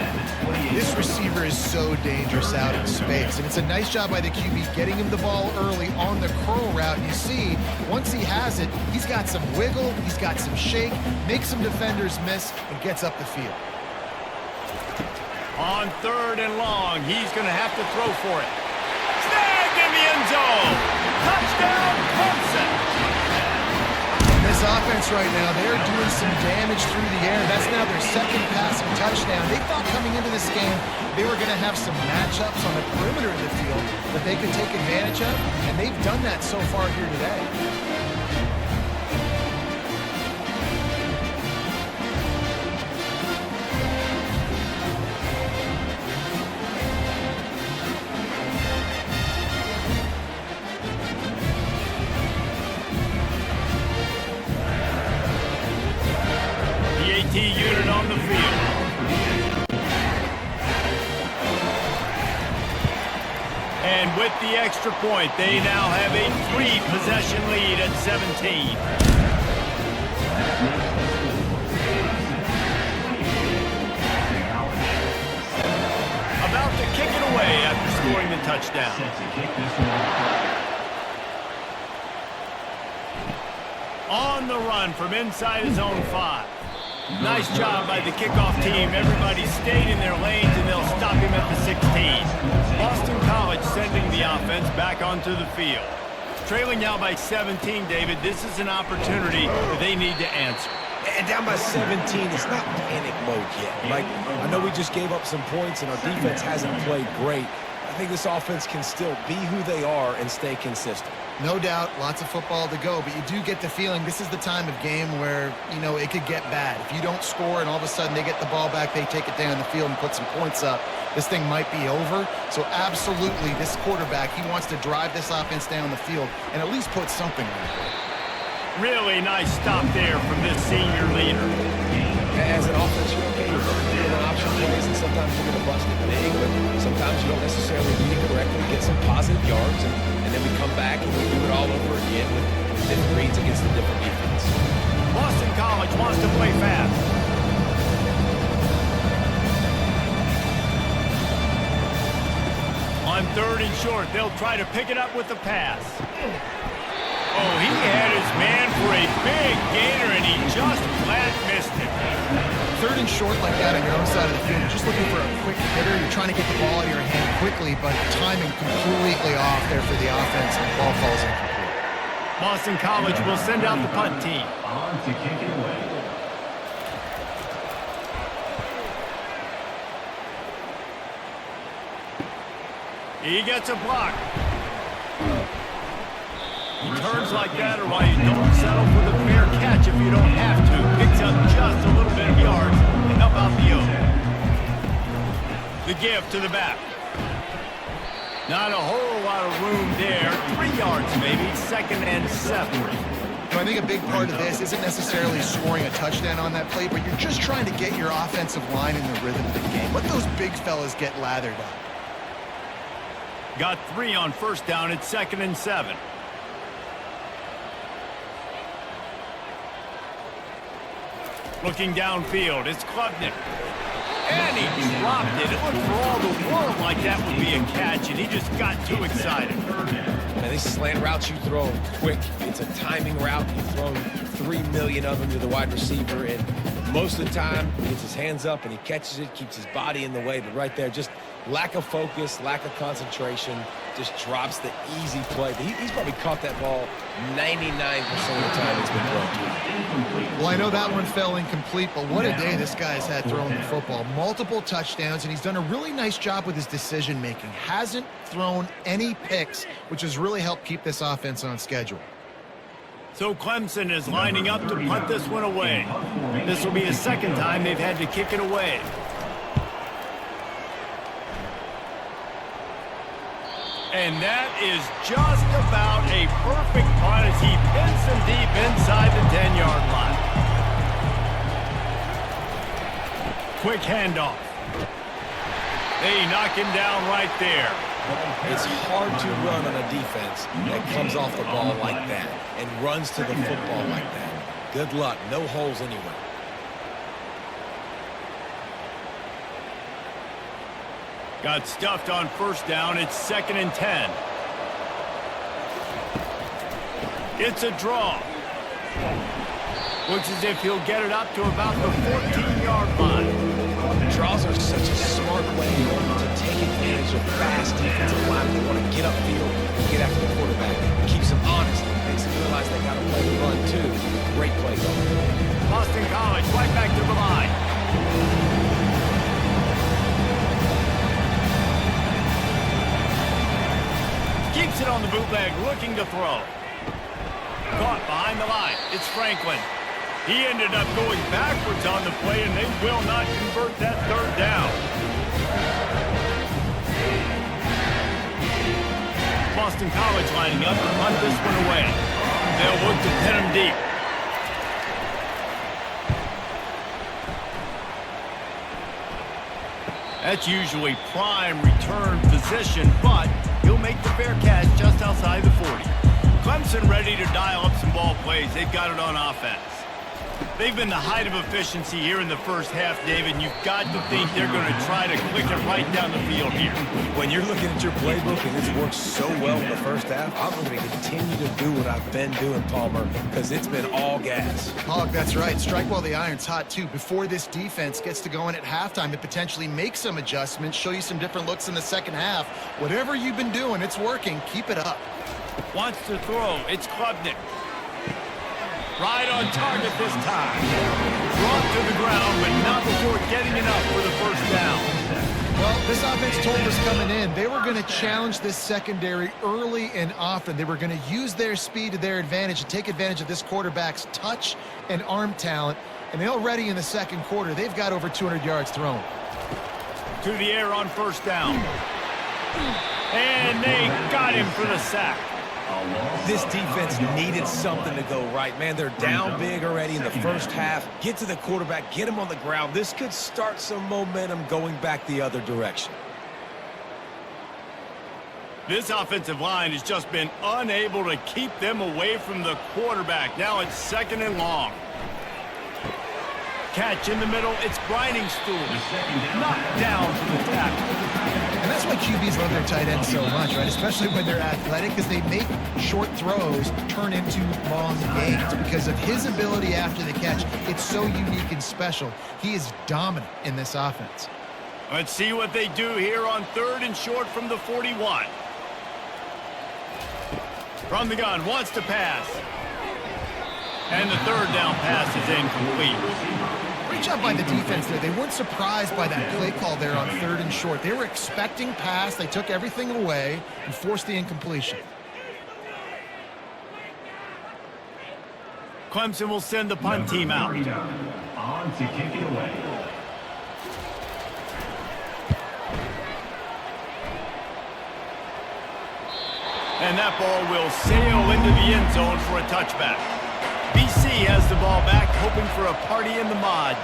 This receiver is so dangerous out in space, and it's a nice job by the QB getting him the ball early on the curl route. And you see, once he has it, he's got some wiggle, he's got some shake, makes some defenders miss, and gets up the field. On 3rd and long, he's going to have to throw for it. Snagged in the end zone. Touchdown, Clemson. This offense right now, they're doing some damage through the air. That's now their 2nd passing touchdown. They thought coming into this game they were going to have some matchups on the perimeter of the field that they could take advantage of, and they've done that so far here today. Unit on the field. And with the extra point, they now have a 3-possession lead at 17. About to kick it away after scoring the touchdown. On the run from inside his own 5. Nice job by the kickoff team. Everybody stayed in their lanes, and they'll stop him at the 16. Boston College sending the offense back onto the field. Trailing now by 17, David. This is an opportunity that they need to answer. And down by 17, it's not panic mode yet. Like, I know we just gave up some points, and our defense hasn't played great. I think this offense can still be who they are and stay consistent. No doubt, lots of football to go, but you do get the feeling this is the time of game where, you know, it could get bad. If you don't score and all of a sudden they get the ball back, they take it down the field and put some points up, this thing might be over. So absolutely, this quarterback, he wants to drive this offense down the field and at least put something on it. Really nice stop there from this senior leader. As an offense, you're okay. You're doing option plays, and sometimes you're going to bust it big, but sometimes you don't necessarily read it correctly, get some positive yards, and then we come back and we do it all over again with different reads against a different defense. Boston College wants to play fast. On 3rd and short, they'll try to pick it up with the pass. Oh, he had his man for a big gainer, and he just flat missed it. 3rd and short like that on your own side of the field, you're just looking for a quick hitter. You're trying to get the ball out of your hand quickly, but timing completely off there for the offense, and the ball falls incomplete. Boston College will send out the punt team. On to kick it away. He gets a block. He turns like that, or why you don't settle for the fair catch if you don't have to. Picks up just a little bit of yards to help out the O. The give to the back. Not a whole lot of room there. 3 yards maybe, 2nd and 7. So I think a big part of this isn't necessarily scoring a touchdown on that play, but you're just trying to get your offensive line in the rhythm of the game. Let those big fellas get lathered up. Got 3 on 1st down. It's 2nd and 7. Looking downfield, it's Klubnik. And he dropped it. It looked for all the world like that would be a catch, and he just got too excited. And these slant routes you throw quick. It's a timing route. You throw 3 million of them to the wide receiver, and most of the time he gets his hands up and he catches it, keeps his body in the way. But right there, just lack of focus, lack of concentration, just drops the easy play. He's probably caught that ball 99% of the time it's been thrown to him. Well, I know that one fell incomplete, but what a day this guy's had throwing the football. Multiple touchdowns, and he's done a really nice job with his decision-making. Hasn't thrown any picks, which has really helped keep this offense on schedule. So Clemson is lining up to punt this one away. This will be the 2nd time they've had to kick it away. And that is just about a perfect punt as he pins them deep inside the 10-yard line. Quick handoff. They knock him down right there. It's hard to run on a defense that comes off the ball like that and runs to the football like that. Good luck. No holes anywhere. Got stuffed on 1st down. It's 2nd and 10. It's a draw. Looks as if he'll get it up to about the 14-yard line. Draws are such a smart way to take advantage of fast defensive line. They want to get upfield and get after the quarterback. It keeps them honest. It makes them realize they got to play the run, too. Great play, though. Boston College right back to the line. Keeps it on the bootleg, looking to throw. Caught behind the line. It's Franklin. He ended up going backwards on the play, and they will not convert that 3rd down. Boston College lining up to punt this one away. They'll look to pin him deep. That's usually prime return position, but he'll make the fair catch just outside the 40. Clemson ready to dial up some ball plays. They've got it on offense. They've been the height of efficiency here in the first half, David, and you've got to think they're going to try to click it right down the field here. When you're looking at your playbook and it's worked so well in the first half, I'm going to continue to do what I've been doing, Palmer, because it's been all gas. Hog, that's right. Strike while the iron's hot, too. Before this defense gets to going at halftime to potentially make some adjustments, show you some different looks in the second half. Whatever you've been doing, it's working. Keep it up. Wants to throw. It's Klubnik. Right on target this time. Brought to the ground, but not before getting enough for the first down. Well, this offense told us coming in, they were going to challenge this secondary early and often. They were going to use their speed to their advantage and take advantage of this quarterback's touch and arm talent. And already in the second quarter, they've got over 200 yards thrown. To the air on first down. And they got him for the sack. This defense needed something to go right, man. They're down big already in the first half. Get to the quarterback, get him on the ground. This could start some momentum going back the other direction. This offensive line has just been unable to keep them away from the quarterback. Now it's second and long. Catch in the middle. It's Briningstool. Knocked down for the tackle. And that's why QBs love their tight ends so much, right? Especially when they're athletic, because they make short throws turn into long gains. Because of his ability after the catch, it's so unique and special. He is dominant in this offense. Let's see what they do here on third and short from the 41. From the gun, wants to pass. And the third down pass is incomplete. Great job by the defense there. They weren't surprised by that play call there on third and short. They were expecting pass. They took everything away and forced the incompletion. Clemson will send the punt team out. On to kick it away. And that ball will sail into the end zone for a touchback. BC has the ball back, hoping for a party in the mods.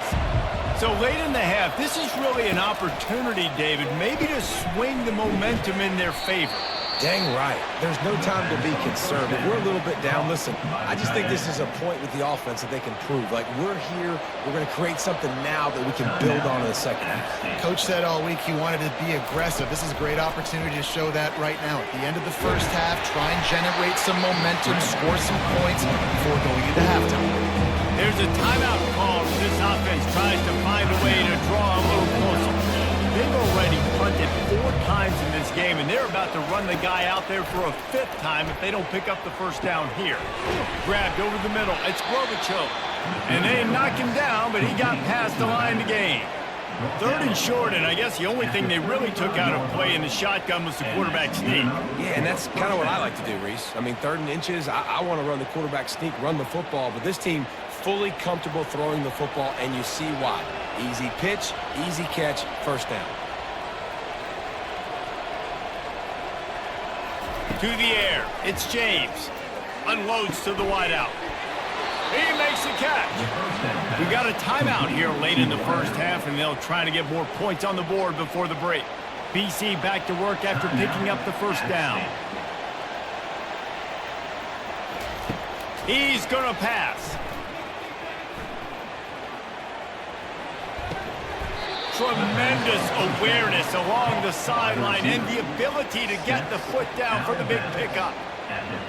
So late in the half, this is really an opportunity, David, maybe to swing the momentum in their favor. Dang right. There's no time to be concerned. If we're a little bit down, listen, I just think this is a point with the offense that they can prove. Like, we're here, we're going to create something now that we can build on in the second half. Coach said all week he wanted to be aggressive. This is a great opportunity to show that right now. At the end of the first half, try and generate some momentum, score some points before going into halftime. There's a timeout call as this offense tries to find a way to draw a little closer. They've already punted 4 times in this game, and they're about to run the guy out there for a 5th time if they don't pick up the first down here. Grabbed over the middle. It's Globichuk. And they knock him down, but he got past the line to gain. Third and short, and I guess the only thing they really took out of play in the shotgun was the quarterback sneak. Yeah, and that's kind of what I like to do, Reese. I mean, 3rd and inches, I want to run the quarterback sneak, run the football, but this team fully comfortable throwing the football, and you see why. Easy pitch, easy catch, first down. To the air, it's James. Unloads to the wideout. He makes the catch. We got a timeout here late in the first half, and they'll try to get more points on the board before the break. BC back to work after picking up the first down. He's going to pass. Tremendous awareness along the sideline and the ability to get the foot down for the big pickup.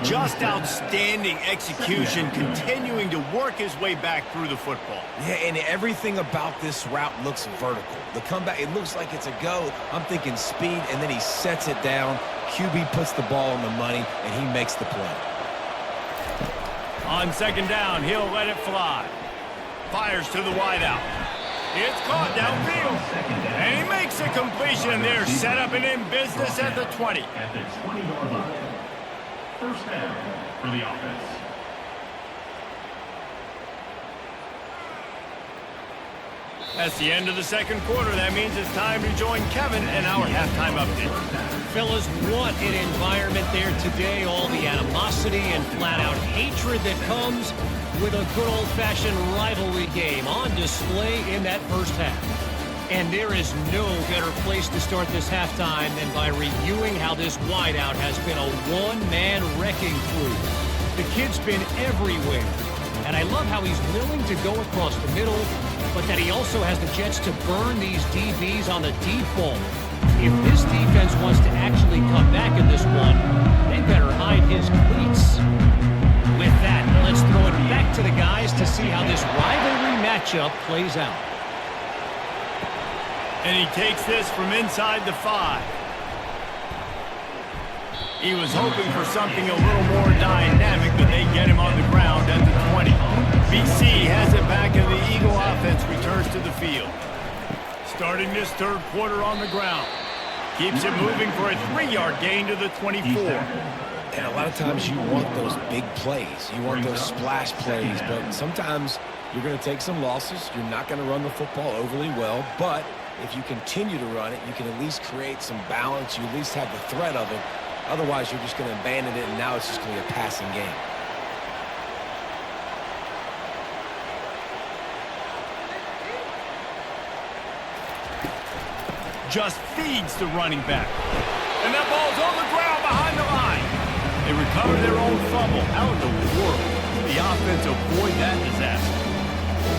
Just outstanding execution, continuing to work his way back through the football. Yeah, and everything about this route looks vertical. The comeback, it looks like it's a go. I'm thinking speed, and then he sets it down. QB puts the ball on the money, and he makes the play. On second down, he'll let it fly. Fires to the wideout. It's caught downfield. And he makes a completion there. Set up and in business at the 20. At the 20-yard line. First down for the offense. That's the end of the second quarter. That means it's time to join Kevin in our halftime update. Fellas, what an environment there today. All the animosity and flat-out hatred that comes with a good old-fashioned rivalry game on display in that first half. And there is no better place to start this halftime than by reviewing how this wideout has been a one-man wrecking crew. The kid's been everywhere. And I love love how he's willing to go across the middle, but that he also has the jets to burn these DBs on the deep ball. If this defense wants to actually come back in this one, they better hide his cleats. With that, let's throw it back to the guys to see how this rivalry matchup plays out. And he takes this from inside the 5. He was hoping for something a little more dynamic, but they get him on the ground at the 20. BC has it back, and the Eagle offense returns to the field. Starting this third quarter on the ground. Keeps it moving for a 3-yard gain to the 24. And a lot of times you want those big plays. You want those splash plays, but sometimes you're going to take some losses. You're not going to run the football overly well, but if you continue to run it, you can at least create some balance. You at least have the threat of it. Otherwise, you're just going to abandon it, and now it's just going to be a passing game. Just feeds the running back. And that ball's on the ground behind the line. They recover their own fumble. How in the world did the offense avoid that disaster?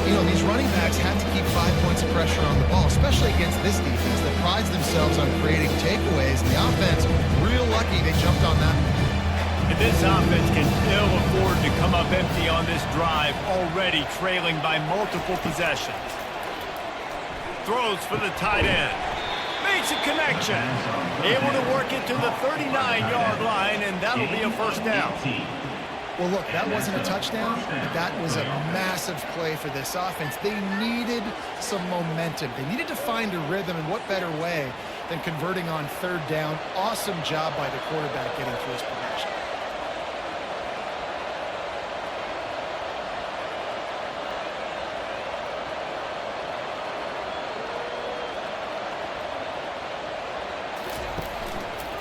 You know, these running backs have to keep 5 points of pressure on the ball, especially against this defense that prides themselves on creating takeaways. And the offense, real lucky they jumped on that. And this offense can ill afford to come up empty on this drive, already trailing by multiple possessions. Throws for the tight end. Makes a connection. Able to work it to the 39-yard line, and that'll be a first down. Well, look, that wasn't a touchdown, but that was a massive play for this offense. They needed some momentum. They needed to find a rhythm, and what better way than converting on third down. Awesome job by the quarterback getting through his progression.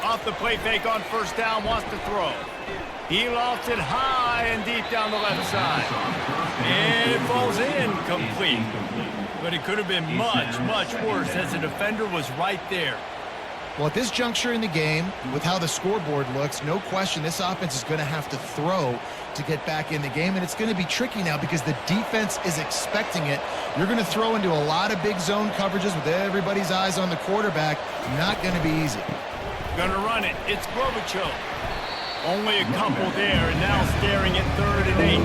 Off the play fake on first down, wants to throw. He lofts it high and deep down the left side. And it falls incomplete. But it could have been much, much worse as the defender was right there. Well, at this juncture in the game, with how the scoreboard looks, no question this offense is going to have to throw to get back in the game, and it's going to be tricky now because the defense is expecting it. You're going to throw into a lot of big zone coverages with everybody's eyes on the quarterback. Not going to be easy. Gonna run it. It's Globichuk. Only a couple there, and now staring at 3rd and 8.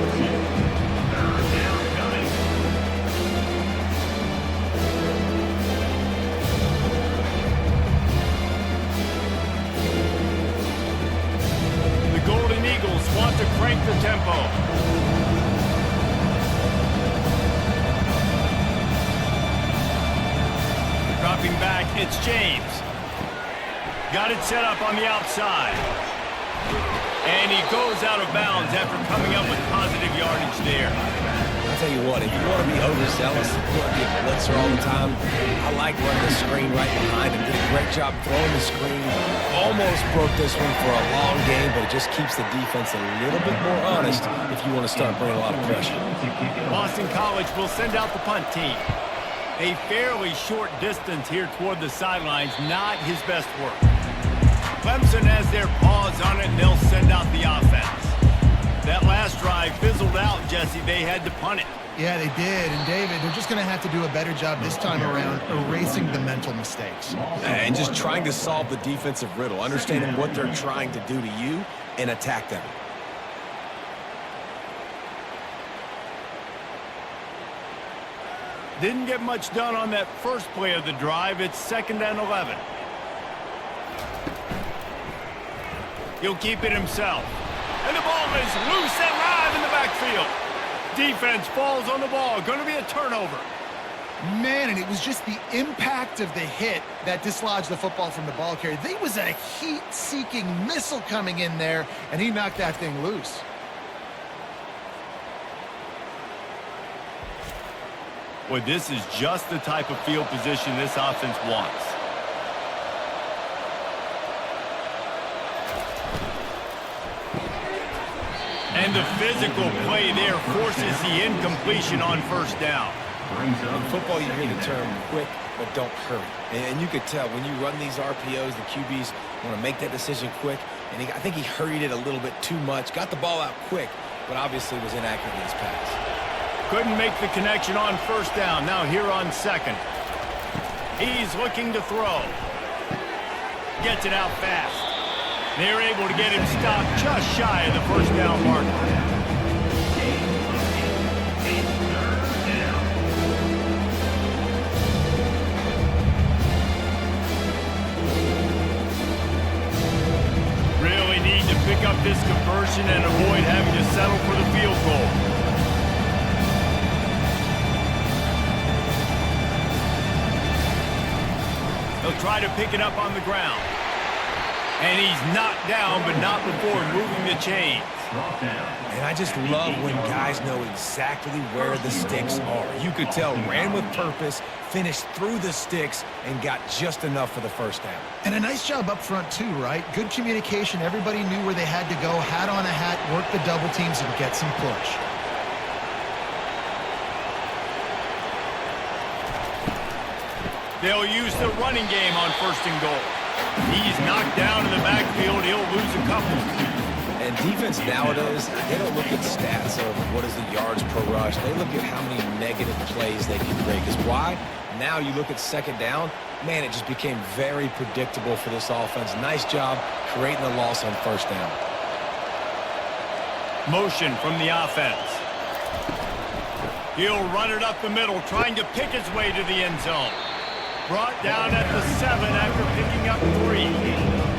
The Golden Eagles want to crank the tempo. Dropping back, it's James. Got it set up on the outside. And he goes out of bounds after coming up with positive yardage there. I'll tell you what, if you want to be overzealous, if you want to be a blitzer all the time, I like running the screen right behind him. Did a great job throwing the screen. Almost broke this one for a long game, but it just keeps the defense a little bit more honest if you want to start bringing a lot of pressure. Boston College will send out the punt team. A fairly short distance here toward the sidelines, not his best work. Clemson has their paws on it, and they'll send out the offense. That last drive fizzled out, Jesse. They had to punt it. Yeah, they did. And, David, they're just going to have to do a better job this time around erasing the mental mistakes. And just trying to solve the defensive riddle, understanding what they're trying to do to you and attack them. Didn't get much done on that first play of the drive. It's 2nd and 11. He'll keep it himself. And the ball is loose and live in the backfield. Defense falls on the ball. Going to be a turnover. Man, and it was just the impact of the hit that dislodged the football from the ball carrier. There was a heat-seeking missile coming in there, and he knocked that thing loose. Boy, this is just the type of field position this offense wants. And the physical play there forces the incompletion on first down. In football, you hear the term quick, but don't hurry. And you could tell when you run these RPOs, the QBs want to make that decision quick. And I think he hurried it a little bit too much, got the ball out quick, but obviously was inaccurate in his pass. Couldn't make the connection on first down. Now here on second. He's looking to throw. Gets it out fast. They're able to get him stopped just shy of the first down marker. Really need to pick up this conversion and avoid having to settle for the field goal. He'll try to pick it up on the ground. And he's knocked down, but not before moving the chains. And I just love when guys know exactly where the sticks are. You could tell ran with purpose, finished through the sticks, and got just enough for the first down. And a nice job up front too, right? Good communication. Everybody knew where they had to go. Hat on a hat, work the double teams, and get some push. They'll use the running game on first and goal. He's knocked down in the backfield. He'll lose a couple. And defense nowadays, they don't look at stats of what is the yards per rush. They look at how many negative plays they can create. Because why? Now you look at second down, man, it just became very predictable for this offense. Nice job creating the loss on first down. Motion from the offense. He'll run it up the middle, trying to pick his way to the end zone. Brought down at the 7 after picking up 3.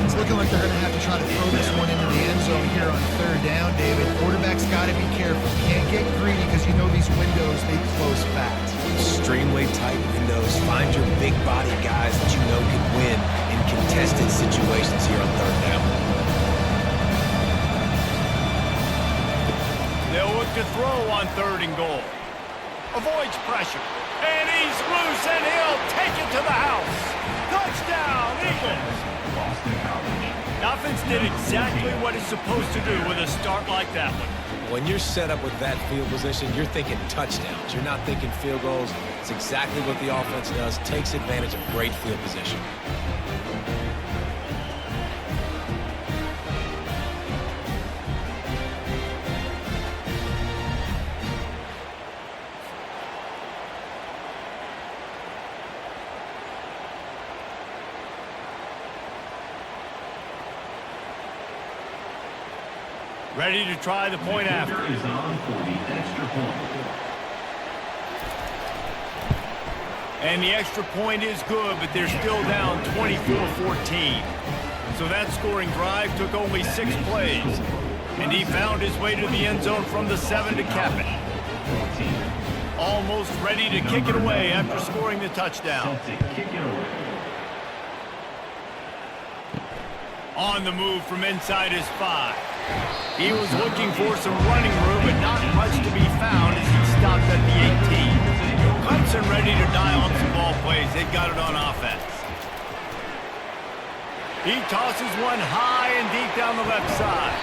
It's looking like they're going to have to try to throw this one into the end zone here on third down, David. Quarterback's got to be careful. Can't get greedy because you know these windows, they close fast. Extremely tight windows. Find your big body guys that you know can win in contested situations here on third down. They'll look to throw on third and goal. Avoids pressure. And he's loose, and he'll take it to the house. Touchdown, Eagles. Offense did exactly what it's supposed to do with a start like that one. When you're set up with that field position, you're thinking touchdowns. You're not thinking field goals. It's exactly what the offense does. Takes advantage of great field position. Ready to try the point after. Is on for the extra point. And the extra point is good, but they're still down 24-14. So that scoring drive took only 6 plays. And he found his way to the end zone from the 7 to cap it. Almost ready to kick it away after scoring the touchdown. On the move from inside his 5. He was looking for some running room, but not much to be found as he stopped at the 18. Clemson ready to dial up some ball plays. They've got it on offense. He tosses one high and deep down the left side.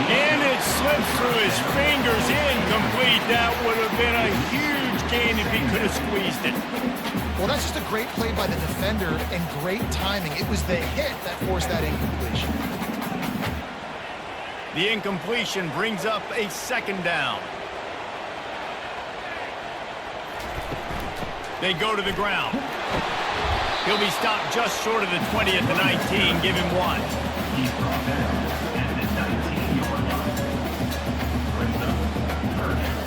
And it slips through his fingers, incomplete. That would have been a huge gain if he could have squeezed it. Well, that's just a great play by the defender and great timing. It was the hit that forced that incompletion. The incompletion brings up a second down. They go to the ground. He'll be stopped just short of the 20 at the 19. Give him 1. He's brought down at the 19-yard line. Brings up third down.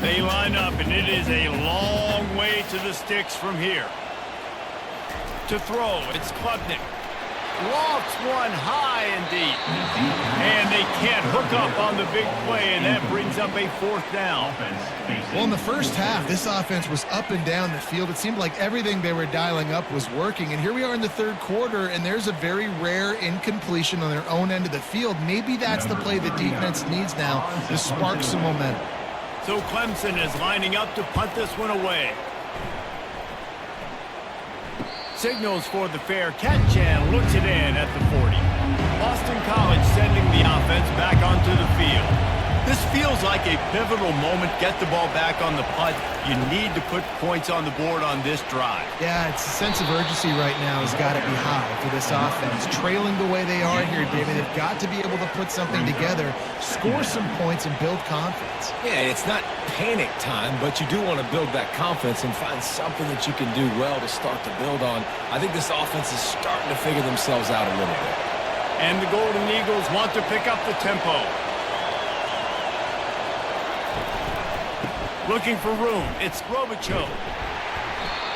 They line up, and it is a long way to the sticks from here. To throw, it's Klubnik. Lofts one high and deep. And they can't hook up on the big play, and that brings up a 4th down. Well, in the first half, this offense was up and down the field. It seemed like everything they were dialing up was working. And here we are in the third quarter, and there's a very rare incompletion on their own end of the field. Maybe that's the play the defense needs now to spark some momentum. So Clemson is lining up to punt this one away. Signals for the fair catch and looks it in at the 40. Boston College sending the offense back onto the field. This feels like a pivotal moment. Get the ball back on the punt. You need to put points on the board on this drive. Yeah, it's a sense of urgency right now has got to be high for this offense. Trailing the way they are here, David, they've got to be able to put something together, score some points, and build confidence. Yeah, it's not panic time, but you do want to build that confidence and find something that you can do well to start to build on. I think this offense is starting to figure themselves out a little bit. And the Golden Eagles want to pick up the tempo. Looking for room. It's Robichaux.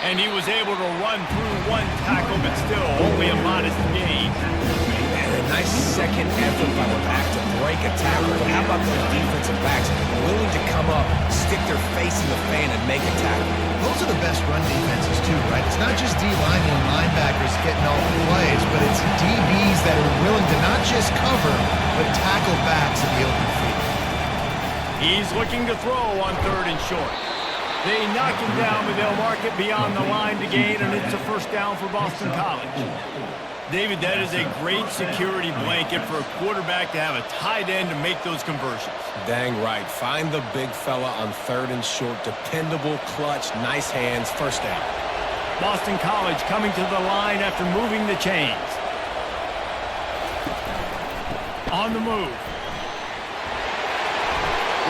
And he was able to run through one tackle, but still only a modest gain. And a nice second effort by the back to break a tackle. But how about those defensive backs willing to come up, stick their face in the fan, and make a tackle? Those are the best run defenses, too, right? It's not just D-linemen and linebackers getting all the plays, but it's DBs that are willing to not just cover, but tackle backs in the open field. He's looking to throw on 3rd and short. They knock him down, but they'll mark it beyond the line to gain, and it's a first down for Boston College. David, that is a great security blanket for a quarterback to have a tight end to make those conversions. Dang right. Find the big fella on 3rd and short. Dependable, clutch, nice hands, first down. Boston College coming to the line after moving the chains. On the move.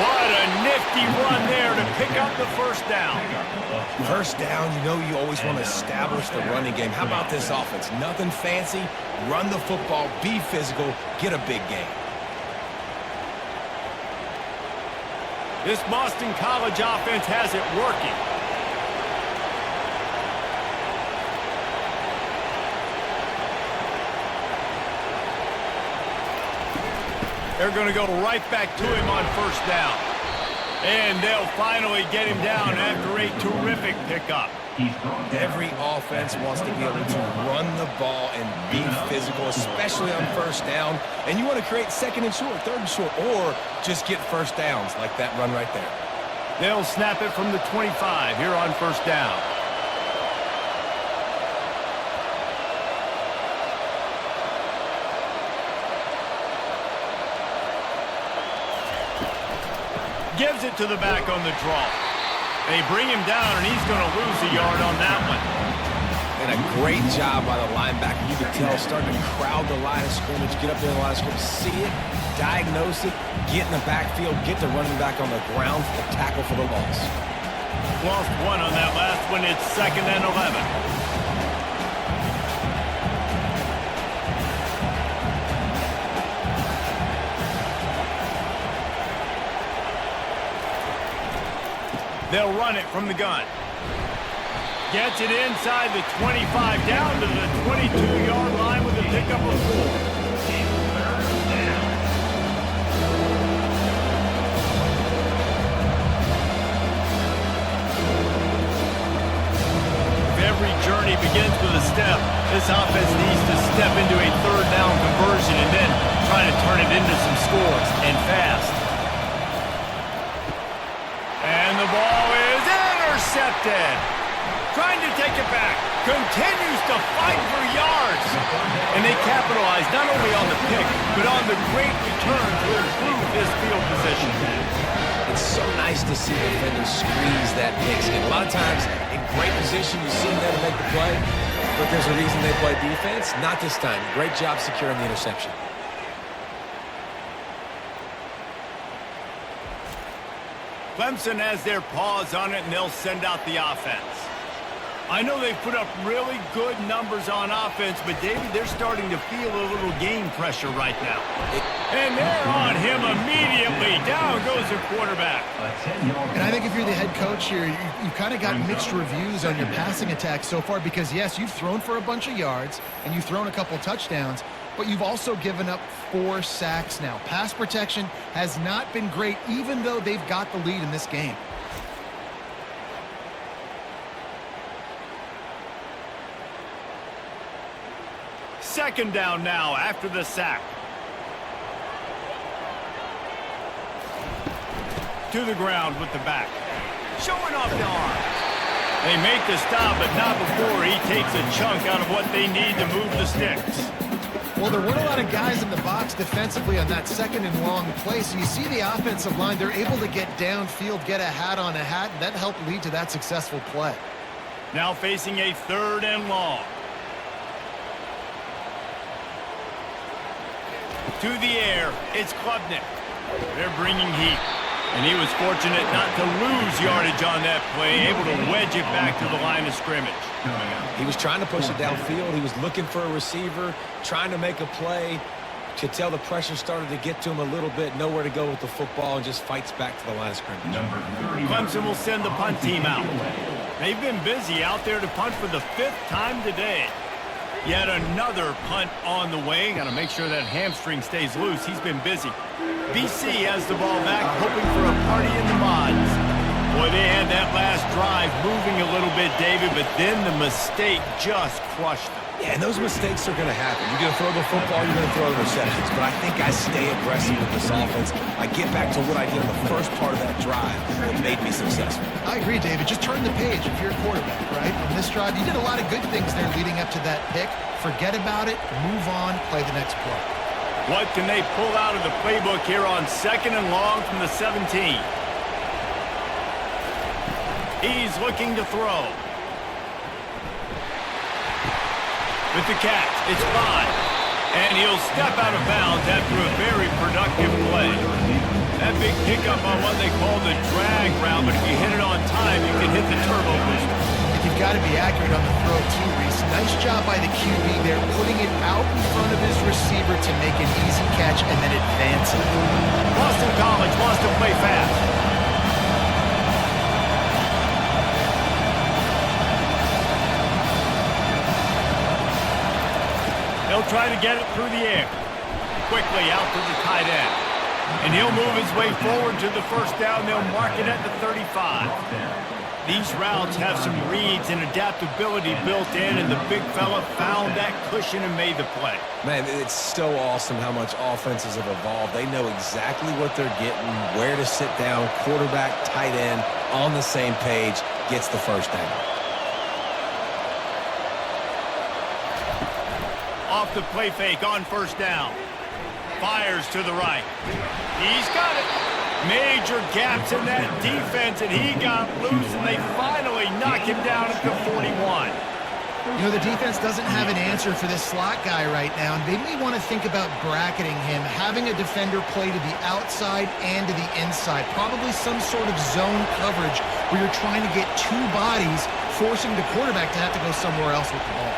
What a nifty run there to pick up the first down. First down, you know you always want to establish the running game. How about this offense? Nothing fancy. Run the football, be physical, get a big gain. This Boston College offense has it working. They're going to go right back to him on first down. And they'll finally get him down after a terrific pickup. Every offense wants to be able to run the ball and be physical, especially on first down. And you want to create 2nd and short, 3rd and short, or just get first downs like that run right there. They'll snap it from the 25 here on first down. Gives it to the back on the draw. They bring him down, and he's going to lose a yard on that one. And a great job by the linebacker. You can tell, starting to crowd the line of scrimmage, get up there in the line of scrimmage, see it, diagnose it, get in the backfield, get the running back on the ground for the tackle for the loss. Lost one on that last one. It's 2nd and 11. They'll run it from the gun. Gets it inside the 25, down to the 22-yard line with a pickup of 4. Every journey begins with a step. This offense needs to step into a 3rd down conversion and then try to turn it into some scores, and fast. And the ball is intercepted. Trying to take it back. Continues to fight for yards. And they capitalize not only on the pick, but on the great return to improve this field position. It's so nice to see defenders squeeze that pigskin. A lot of times, in great position, you see them there to make the play, but there's a reason they play defense. Not this time. Great job securing the interception. Clemson has their paws on it, and they'll send out the offense. I know they've put up really good numbers on offense, but, David, they're starting to feel a little game pressure right now. And they're on him immediately. Down goes the quarterback. And I think if you're the head coach here, you've kind of got mixed reviews on your passing attack so far because, yes, you've thrown for a bunch of yards and you've thrown a couple touchdowns, but you've also given up 4 sacks now. Pass protection has not been great, even though they've got the lead in this game. Second down now after the sack. To the ground with the back. Showing off the arm. They make the stop, but not before he takes a chunk out of what they need to move the sticks. Well, there weren't a lot of guys in the box defensively on that second and long play, so you see the offensive line, they're able to get downfield, get a hat on a hat, and that helped lead to that successful play. Now facing a 3rd and long. To the air, it's Klubnik. They're bringing heat. And he was fortunate not to lose yardage on that play, able to wedge it back to the line of scrimmage. He was trying to push it downfield. He was looking for a receiver, trying to make a play. Could tell the pressure started to get to him a little bit, nowhere to go with the football, and just fights back to the line of scrimmage. Clemson will send the punt team out. They've been busy out there to punt for the 5th time today. Yet another punt on the way. Got to make sure that hamstring stays loose. He's been busy. BC has the ball back, hoping for a party in the mods. Boy, they had that last drive moving a little bit, David, but then the mistake just crushed them. Yeah, and those mistakes are going to happen. You're going to throw the football, you're going to throw the receptions. But I think I stay aggressive with this offense. I get back to what I did in the first part of that drive that made me successful. I agree, David. Just turn the page if you're a quarterback, right? On this drive, you did a lot of good things there leading up to that pick. Forget about it, move on, play the next play. What can they pull out of the playbook here on 2nd and long from the 17? He's looking to throw. With the catch, it's 5. And he'll step out of bounds after a very productive play. That big pickup on what they call the drag route, but if you hit it on time, you can hit the turbo booster. You've got to be accurate on the throw, too, Reese. Nice job by the QB there, putting it out in front of his receiver to make an easy catch and then advance it. Boston College wants to play fast. They'll try to get it through the air. Quickly out to the tight end. And he'll move his way forward to the 1st down. They'll mark it at the 35. These routes have some reads and adaptability built in, and the big fella found that cushion and made the play. Man, it's so awesome how much offenses have evolved. They know exactly what they're getting, where to sit down, quarterback, tight end, on the same page, gets the 1st down. Off the play fake on 1st down. Fires to the right. He's got it. Major gaps in that defense, and he got loose, and they finally knock him down at the 41. You know, the defense doesn't have an answer for this slot guy right now, and they may want to think about bracketing him, having a defender play to the outside and to the inside. Probably some sort of zone coverage where you're trying to get 2 bodies, forcing the quarterback to have to go somewhere else with the ball.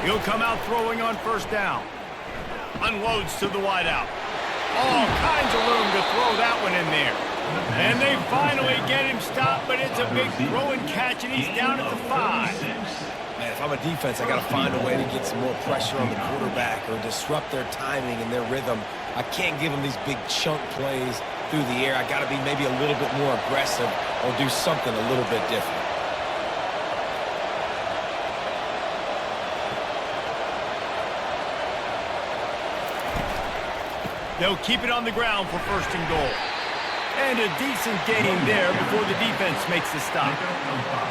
He'll come out throwing on 1st down. Unloads to the wideout. All kinds of room to throw that one in there. And they finally get him stopped, but it's a big throw and catch, and he's down at the 5. Man, if I'm a defense, I got to find a way to get some more pressure on the quarterback or disrupt their timing and their rhythm. I can't give them these big chunk plays through the air. I got to be maybe a little bit more aggressive or do something a little bit different. They'll keep it on the ground for 1st and goal. And a decent gain there before the defense makes the stop.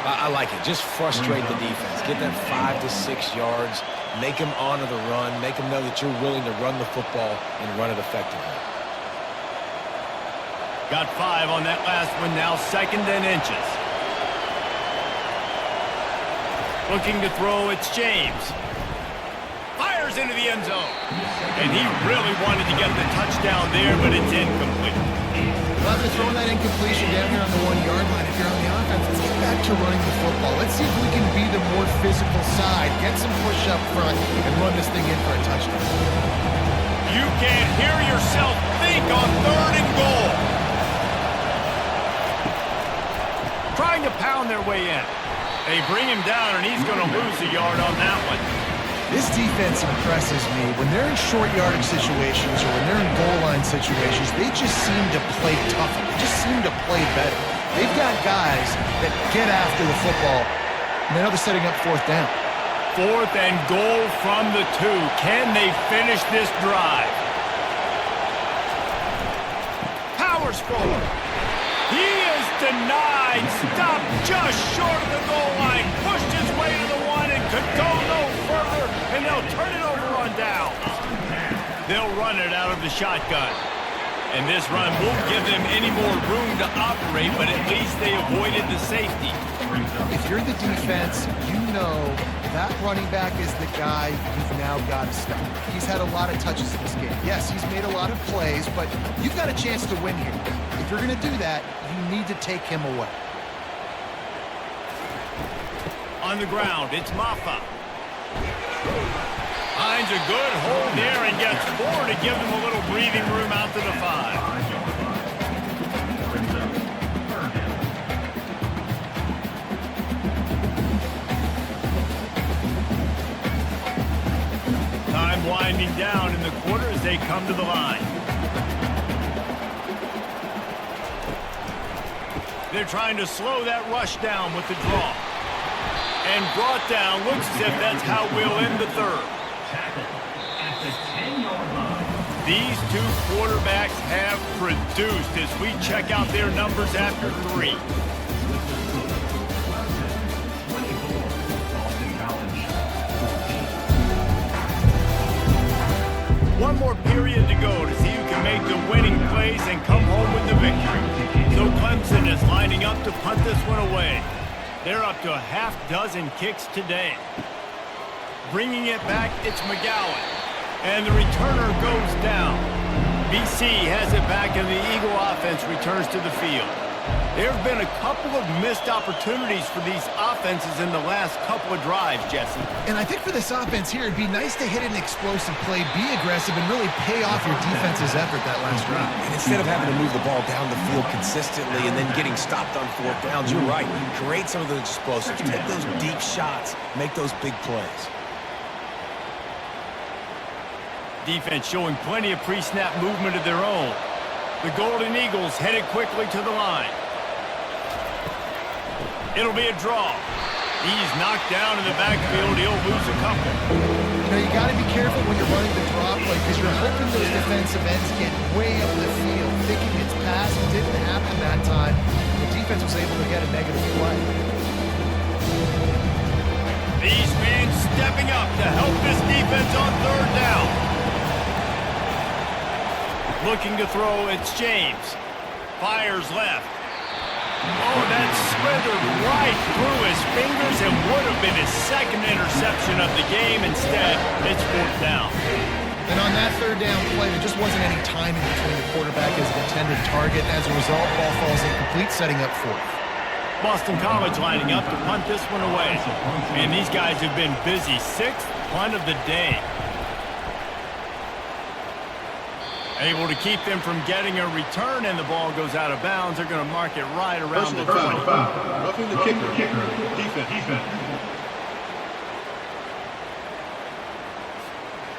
I like it. Just frustrate the defense. Get that 5 to 6 yards. Make them honor the run. Make them know that you're willing to run the football and run it effectively. Got 5 on that last one now, 2nd and inches. Looking to throw, it's James. Fires into the end zone. And he really wanted to get the touchdown there, but it's incomplete. Well, after throwing that incompletion down here on the 1-yard line, if you're on the offense, let's get back to running the football. Let's see if we can be the more physical side, get some push up front, and run this thing in for a touchdown. You can't hear yourself think on 3rd and goal. Trying to pound their way in. They bring him down, and he's going to lose a yard on that one. This defense impresses me. When they're in short yardage situations or when they're in goal line situations, they just seem to play tougher. They just seem to play better. They've got guys that get after the football, and now they're setting up 4th down. 4th and goal from the 2. Can they finish this drive? Powers forward. He denied. Stopped just short of the goal line. Pushed his way to the one and could go no further. And they'll turn it over on downs. They'll run it out of the shotgun. And this run won't give them any more room to operate, but at least they avoided the safety. If you're the defense, you know that running back is the guy you've now got to stop. He's had a lot of touches in this game. Yes, he's made a lot of plays, but you've got a chance to win here. If you're going to do that, you need to take him away. On the ground, it's Maffa. Finds a good hold there and gets 4 to give them a little breathing room out to the 5. Time winding down in the quarter as they come to the line. They're trying to slow that rush down with the draw. And brought down, looks as if that's how we'll end the third. These two quarterbacks have produced as we check out their numbers after 3. One more period to go to see who can make the winning plays and come home with the victory. So Clemson is lining up to punt this one away. They're up to a half-dozen kicks today. Bringing it back, it's McGowan. And the returner goes down. BC has it back and the Eagle offense returns to the field. There have been a couple of missed opportunities for these offenses in the last couple of drives, Jesse. And I think for this offense here, it'd be nice to hit an explosive play, be aggressive, and really pay off your defense's effort that last drive. And instead of having to move the ball down the field consistently and then getting stopped on 4th downs, you're right. Create some of those explosives. Take those deep shots. Make those big plays. Defense showing plenty of pre-snap movement of their own. The Golden Eagles headed quickly to the line. It'll be a draw. He's knocked down in the backfield. He'll lose a couple. You know, you got to be careful when you're running the draw play because you're hoping those defensive ends get way up the field, thinking it's pass. It didn't happen that time. The defense was able to get a negative play. These men stepping up to help this defense on 3rd down. Looking to throw, it's James. Fires left. Oh, that slithered right through his fingers and would have been his 2nd interception of the game. Instead, it's 4th down. And on that 3rd down play, there just wasn't any timing between the quarterback and his intended target. As a result, ball falls incomplete, setting up 4th. Boston College lining up to punt this one away. And these guys have been busy. 6th punt of the day. Able to keep them from getting a return, and the ball goes out of bounds. They're going to mark it right around the 20. Roughing the kicker. Defense.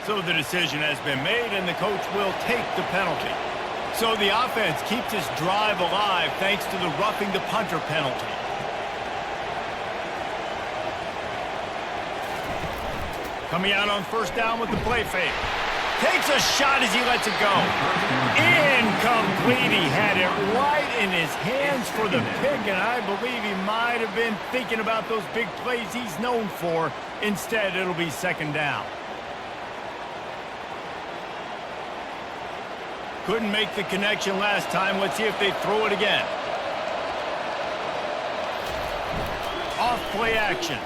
So the decision has been made, and the coach will take the penalty. So the offense keeps its drive alive thanks to the roughing the punter penalty. Coming out on 1st down with the play fake. Takes a shot as he lets it go. Incomplete. He had it right in his hands for the pick, and I believe he might have been thinking about those big plays he's known for. Instead, it'll be 2nd down. Couldn't make the connection last time. Let's see if they throw it again. Off play action.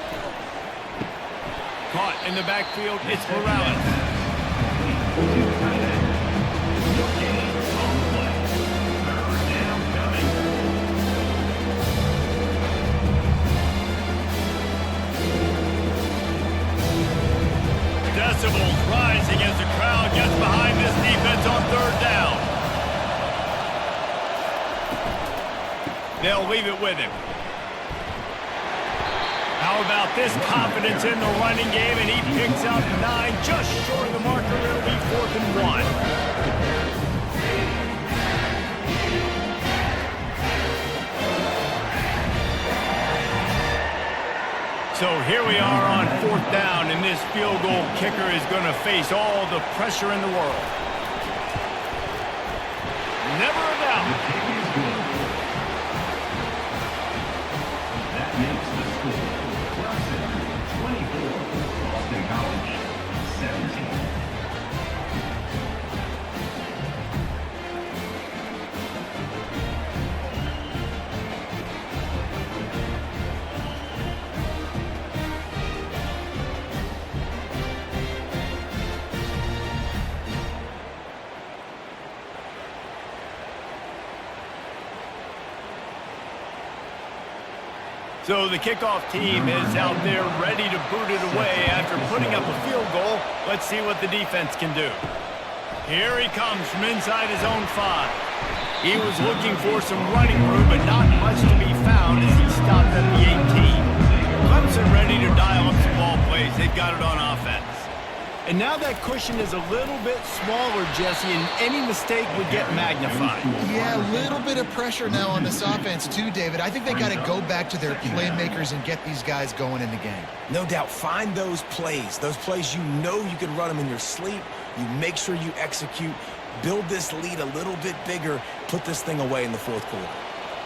Caught in the backfield. It's Morales. Decibels rising as the crowd gets behind this defense on 3rd down. They'll leave it with him. How about this confidence in the running game, and he picks up 9, just short of the marker. It'll be 4th and 1. So here we are on 4th down, and this field goal kicker is going to face all the pressure in the world. Never a doubt. makes the score. Clemson 24, Boston College 17. So the kickoff team is out there ready to boot it away after putting up a field goal. Let's see what the defense can do. Here he comes from inside his own 5. He was looking for some running room, but not much to be found as he stopped at the 18. Clemson ready to dial up some ball plays. They've got it on offense. And now that cushion is a little bit smaller, Jesse, and any mistake would get magnified. Yeah, a little bit of pressure now on this offense too, David. I think they got to go back to their playmakers and get these guys going in the game. No doubt, find those plays you know you can run them in your sleep. You make sure you execute, build this lead a little bit bigger, put this thing away in the fourth quarter.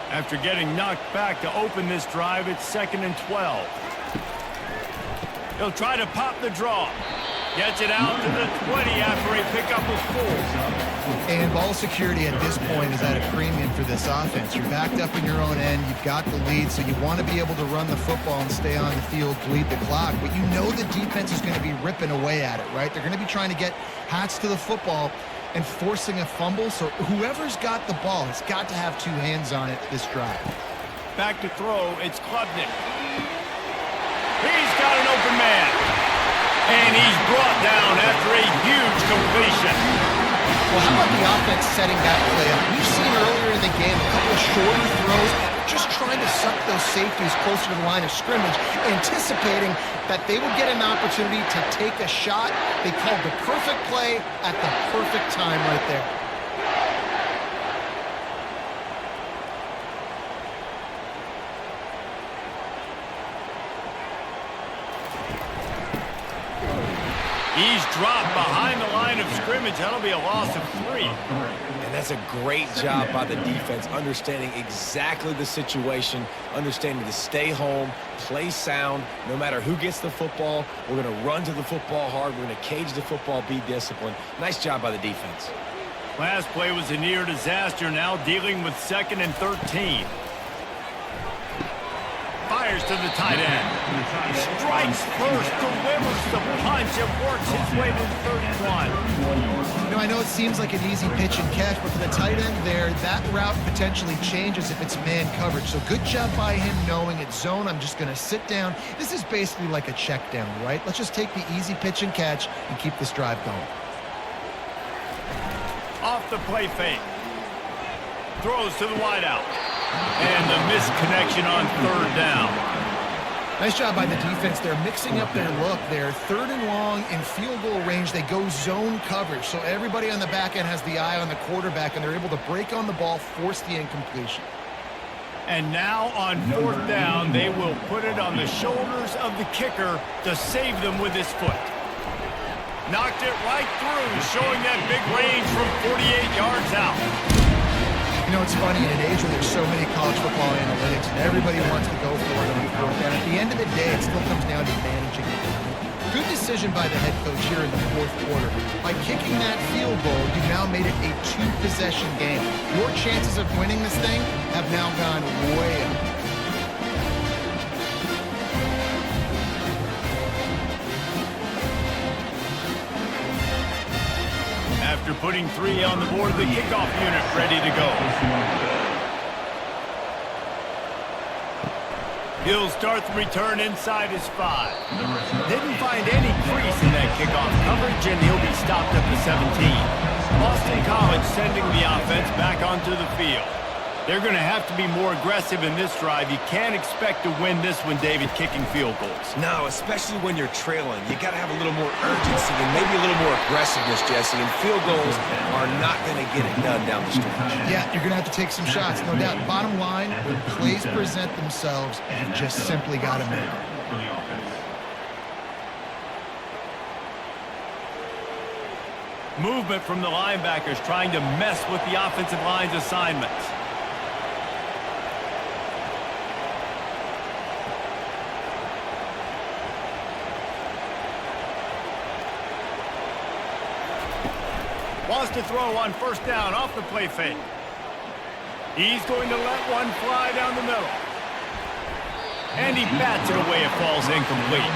After getting knocked back to open this drive, it's 2nd and 12. He'll try to pop the draw. Gets it out to the 20 after a pickup of 4. And ball security at this point is at a premium for this offense. You're backed up in your own end. You've got the lead, so you want to be able to run the football and stay on the field to lead the clock. But you know the defense is going to be ripping away at it, right? They're going to be trying to get Hats to the football and forcing a fumble. So whoever's got the ball has got to have 2 hands on it this drive. Back to throw, it's Klubnik. He's got an open man. And he's brought down after a huge completion. Well, how about the offense setting that play up? We've seen earlier in the game a couple of shorter throws, just trying to suck those safeties closer to the line of scrimmage, anticipating that they would get an opportunity to take a shot. They called the perfect play at the perfect time right there. He's dropped behind the line of scrimmage. That'll be a loss of 3. And that's a great job by the defense, understanding exactly the situation, understanding to stay home, play sound. No matter who gets the football, we're going to run to the football hard. We're going to cage the football, be disciplined. Nice job by the defense. Last play was a near disaster, now dealing with 2nd and 13. Fires to the tight end. Strikes first, delivers the punch, and works his way to the 31. You know, I know it seems like an easy pitch and catch, but for the tight end there, that route potentially changes if it's man coverage. So good job by him knowing it's zone. I'm just going to sit down. This is basically like a check down, right? Let's just take the easy pitch and catch and keep this drive going. Off the play fake. Throws to the wideout. And the misconnection on 3rd down. Nice job by the defense. They're mixing up their look. They're 3rd and long in field goal range. They go zone coverage. So everybody on the back end has the eye on the quarterback, and they're able to break on the ball, force the incompletion. And now on 4th down, they will put it on the shoulders of the kicker to save them with his foot. Knocked it right through, showing that big range from 48 yards out. You know, it's funny, in an age where there's so many college football analytics and everybody wants to go for it on 4th down, at the end of the day, it still comes down to managing the game. Good decision by the head coach here in the 4th quarter. By kicking that field goal, you've now made it a 2-possession game. Your chances of winning this thing have now gone way up. After putting 3 on the board, the kickoff unit ready to go. He'll start the return inside his 5. Didn't find any crease in that kickoff coverage, and he'll be stopped at the 17. Boston College sending the offense back onto the field. They're going to have to be more aggressive in this drive. You can't expect to win this one, David, kicking field goals. No, especially when you're trailing. You got to have a little more urgency and maybe a little more aggressiveness, Jesse. And field goals are not going to get it done down the stretch. Yeah, you're going to have to take some shots, no doubt. Bottom line, when plays present themselves, you just simply got to make them. Movement from the linebackers trying to mess with the offensive line's assignments. Wants to throw on first down off the play fake. He's going to let one fly down the middle. And he bats it away. It falls incomplete.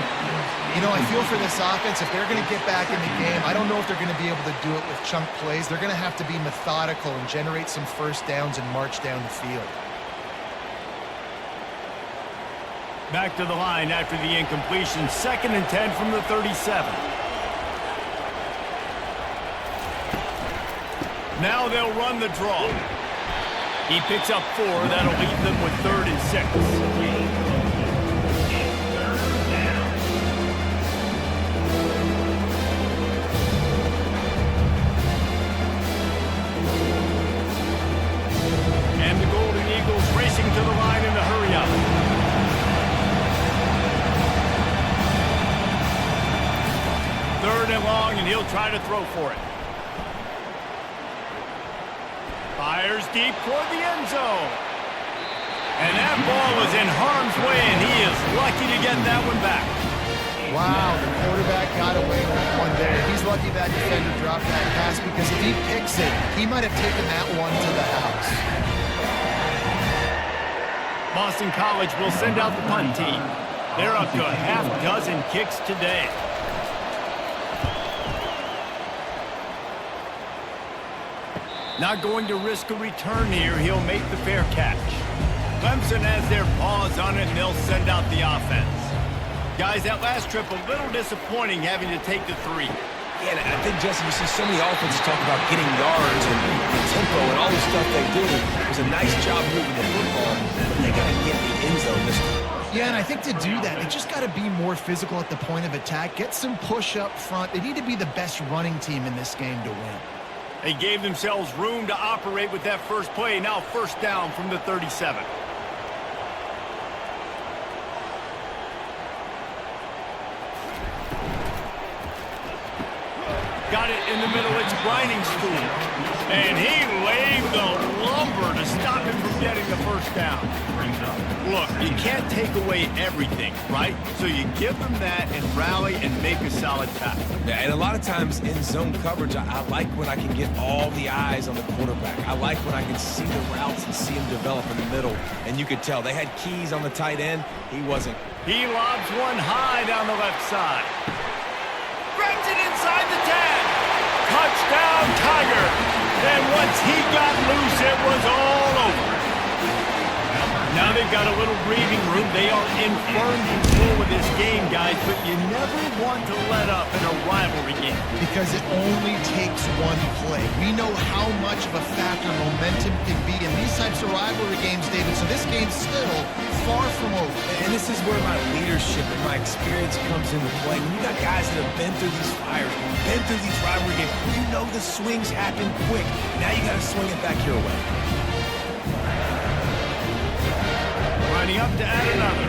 You know, I feel for this offense, if they're going to get back in the game, I don't know if they're going to be able to do it with chunk plays. They're going to have to be methodical and generate some first downs and march down the field. Back to the line after the incompletion. 2nd and 10 from the 37. Now they'll run the draw. He picks up 4. That'll leave them with 3rd and 6. And the Golden Eagles racing to the line in the hurry up. Third and long, and he'll try to throw for it. Fires deep toward the end zone. And that ball is in harm's way, and he is lucky to get that one back. Wow, the quarterback got away with one there. He's lucky that defender dropped that pass, because if he picks it, he might have taken that one to the house. Boston College will send out the punt team. They're up to a half dozen kicks today. Not going to risk a return here. He'll make the fair catch. Clemson has their paws on it, and they'll send out the offense. Guys, that last trip a little disappointing having to take the 3. Yeah, and I think, Jesse, you see so many offenses talk about getting yards and tempo and all the stuff they do. It was a nice job moving the football, but they got to get in the end zone this time. Yeah, and I think to do that, they just got to be more physical at the point of attack, get some push up front. They need to be the best running team in this game to win. They gave themselves room to operate with that first play. Now 1st down from the 37. Got it in the middle. It's Brining School. And he laid the lumber to stop him from getting the 1st down. Look, you can't take away everything, right? So you give them that and rally and make a solid tackle. Yeah, and a lot of times in zone coverage, I like when I can get all the eyes on the quarterback. I like when I can see the routes and see him develop in the middle. And you could tell they had keys on the tight end. He wasn't. He lobs one high down the left side. Grabs it inside the 10. Touchdown, Tiger. And once he got loose, it was all over. Now they've got a little breathing room. They are in firm control of this game, guys, but you never want to let up in a rivalry game. Because it only takes one play. We know how much of a factor momentum can be in these types of rivalry games, David, so this game's still far from over. And this is where my leadership and my experience comes into play. When you got guys that have been through these fires, been through these rivalry games, you know the swings happen quick. Now you got to swing it back your way. Lining up to add another.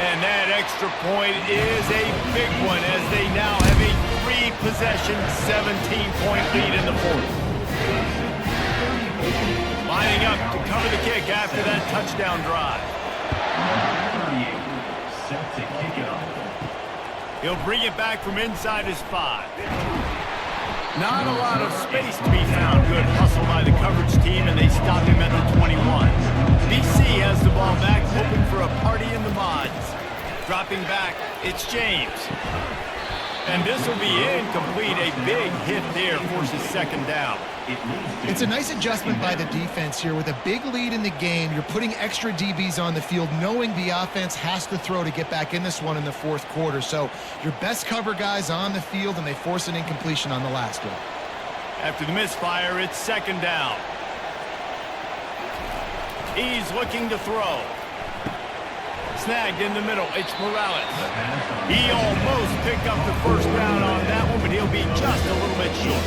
And that extra point is a big one as they now have a 3-possession, 17-point lead in the 4th. Lining up to cover the kick after that touchdown drive. Set to kick it off. He'll bring it back from inside his 5. Not a lot of space to be found. Good hustle by the coverage team, and they stop him at the 21. BC has the ball back, hoping for a party in the mods. Dropping back, it's James. And this will be incomplete. A big hit there forces 2nd down. It's a nice adjustment by the defense here. With a big lead in the game, you're putting extra DBs on the field, knowing the offense has to throw to get back in this one in the 4th quarter. So your best cover guys on the field, and they force an incompletion on the last one. After the misfire, it's 2nd down. He's looking to throw. Snagged in the middle, it's Morales. He almost picked up the 1st down on that one, but he'll be just a little bit short.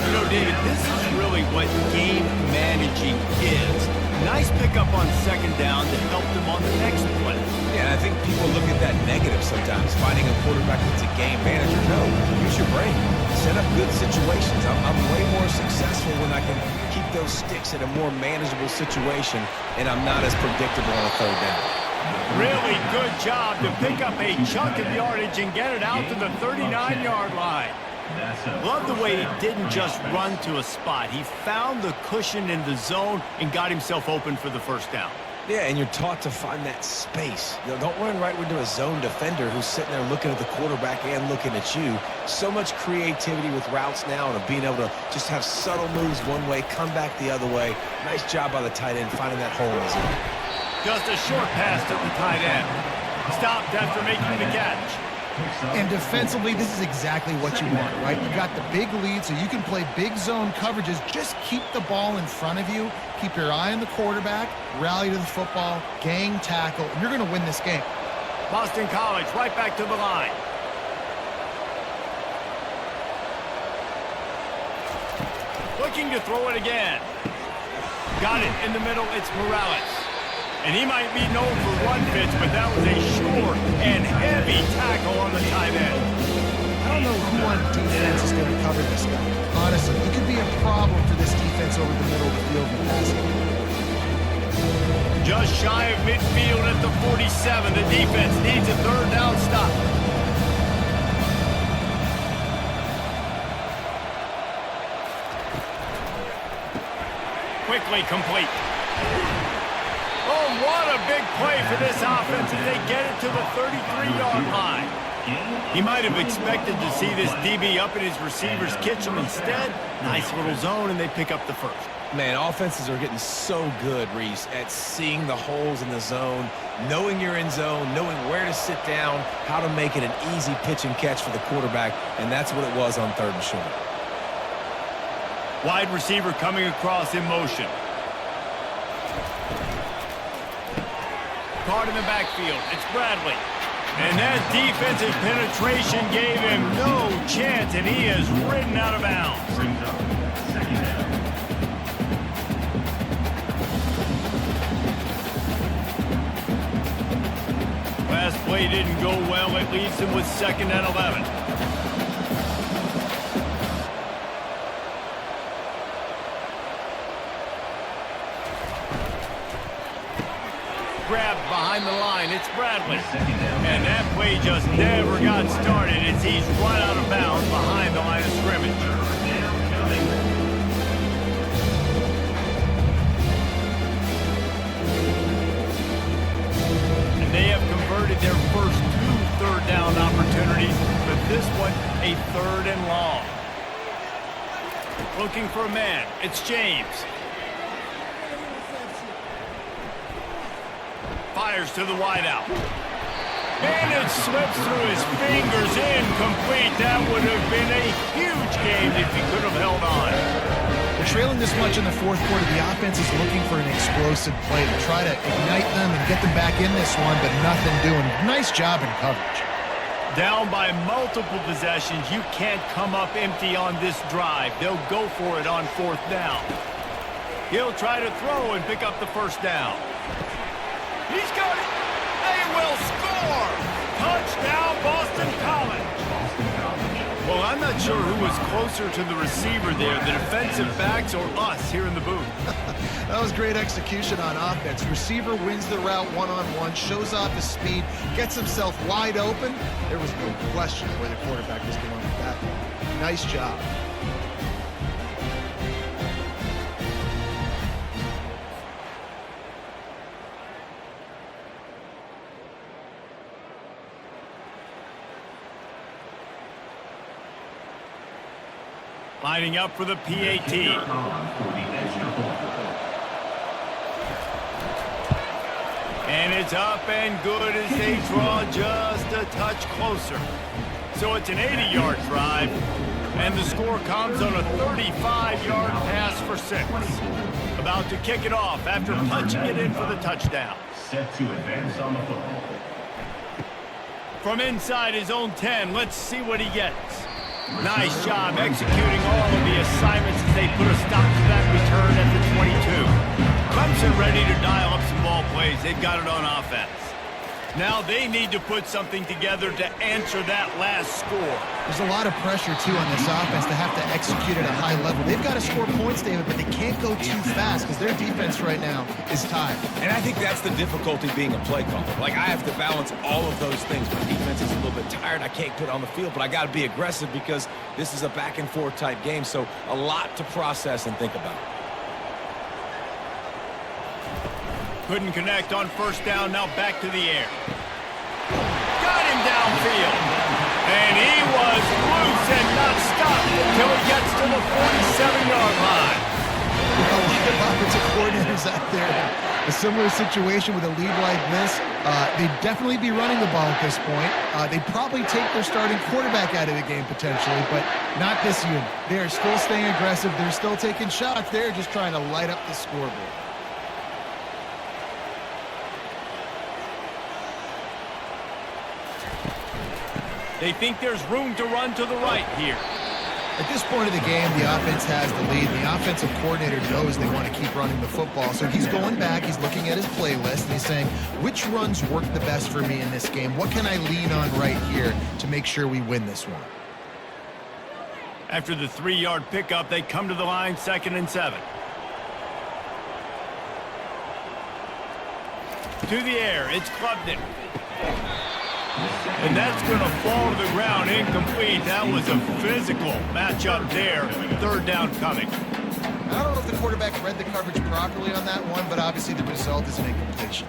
You know, David, this is really what game managing is. Nice pickup on 2nd down to help them on the next play. Yeah, I think people look at that negative sometimes, finding a quarterback that's a game manager. No, use your brain. Set up good situations. I'm way more successful when I can keep those sticks in a more manageable situation, and I'm not as predictable on a 3rd down. Really good job to pick up a chunk of yardage and get it out to the 39-yard line. Love the way he didn't just run to a spot. He found the cushion in the zone and got himself open for the first down. Yeah, and you're taught to find that space. You know, don't run right into a zone defender who's sitting there looking at the quarterback and looking at you. So much creativity with routes now and being able to just have subtle moves one way, come back the other way. Nice job by the tight end finding that hole in the zone. Just a short pass to the tight end. Stopped after making the catch. And defensively, this is exactly what you want, right? You got the big lead, so you can play big zone coverages. Just keep the ball in front of you. Keep your eye on the quarterback. Rally to the football. Gang tackle. And you're going to win this game. Boston College right back to the line. Looking to throw it again. Got it in the middle. It's Morales. And he might be known for run fits, but that was a short and heavy tackle on the tight end. I don't know who on defense is going to cover this guy. Honestly, it could be a problem for this defense over the middle of the field in the passing. Just shy of midfield at the 47. The defense needs a third down stop. Quickly complete. Oh, what a big play for this offense as they get it to the 33-yard line. He might have expected to see this DB up in his receiver's kitchen. Instead, nice little zone, and they pick up the first. Man, offenses are getting so good, Reese, at seeing the holes in the zone, knowing you're in zone, knowing where to sit down, how to make it an easy pitch and catch for the quarterback, and that's what it was on 3rd and short. Wide receiver coming across in motion. Caught in the backfield. It's Bradley. And that defensive penetration gave him no chance, and he is ridden out of bounds. Last play didn't go well. It leaves him with 2nd and 11. Grabbed behind the line. It's Bradley. And that play just never got started as he's right out of bounds behind the line of scrimmage. And they have converted their first 2 third down opportunities, but this one a 3rd and long. Looking for a man. It's James. Fires to the wideout. And it slips through his fingers, incomplete. That would have been a huge game if he could have held on. They're trailing this much in the 4th quarter. The offense is looking for an explosive play to try to ignite them and get them back in this one, but nothing doing. Nice job in coverage. Down by multiple possessions, you can't come up empty on this drive. They'll go for it on 4th down. He'll try to throw and pick up the first down. He's got it. They will score. Touchdown, Boston College. Well, I'm not sure who was closer to the receiver there, the defensive backs or us here in the booth. That was great execution on offense. Receiver wins the route one-on-one, shows off his speed, gets himself wide open. There was no question where the quarterback was going with that. Nice job. Lining up for the PAT. And it's up and good as they draw just a touch closer. So it's an 80-yard drive, and the score comes on a 35-yard pass for 6. About to kick it off after punching it in for the touchdown. Set to advance on the football. From inside his own 10, let's see what he gets. Nice job executing all of the assignments as they put a stop to that return at the 22. Clemson ready to dial up some ball plays. They've got it on offense. Now they need to put something together to answer that last score. There's a lot of pressure, too, on this offense to have to execute at a high level. They've got to score points, David, but they can't go too fast because their defense right now is tired. And I think that's the difficulty being a play caller. Like, I have to balance all of those things. My defense is a little bit tired. I can't put on the field, but I got to be aggressive because this is a back-and-forth type game, so a lot to process and think about. Couldn't connect on first down, now back to the air. Got him downfield. And he was loose and not stopped until he gets to the 47-yard line. A lot of offensive coordinators out there. A similar situation with a lead like this. They'd definitely be running the ball at this point. They'd probably take their starting quarterback out of the game potentially, but not this unit. They're still staying aggressive. They're still taking shots. They're just trying to light up the scoreboard. They think there's room to run to the right here. At this point of the game, the offense has the lead. The offensive coordinator knows they want to keep running the football. So he's going back, he's looking at his playlist, and he's saying, which runs work the best for me in this game? What can I lean on right here to make sure we win this one? After the 3-yard pickup, they come to the line, 2nd and 7. To the air, it's Clemson. And that's going to fall to the ground incomplete. That was a physical matchup there. 3rd down coming. I don't know if the quarterback read the coverage properly on that one, but obviously the result is an incompletion.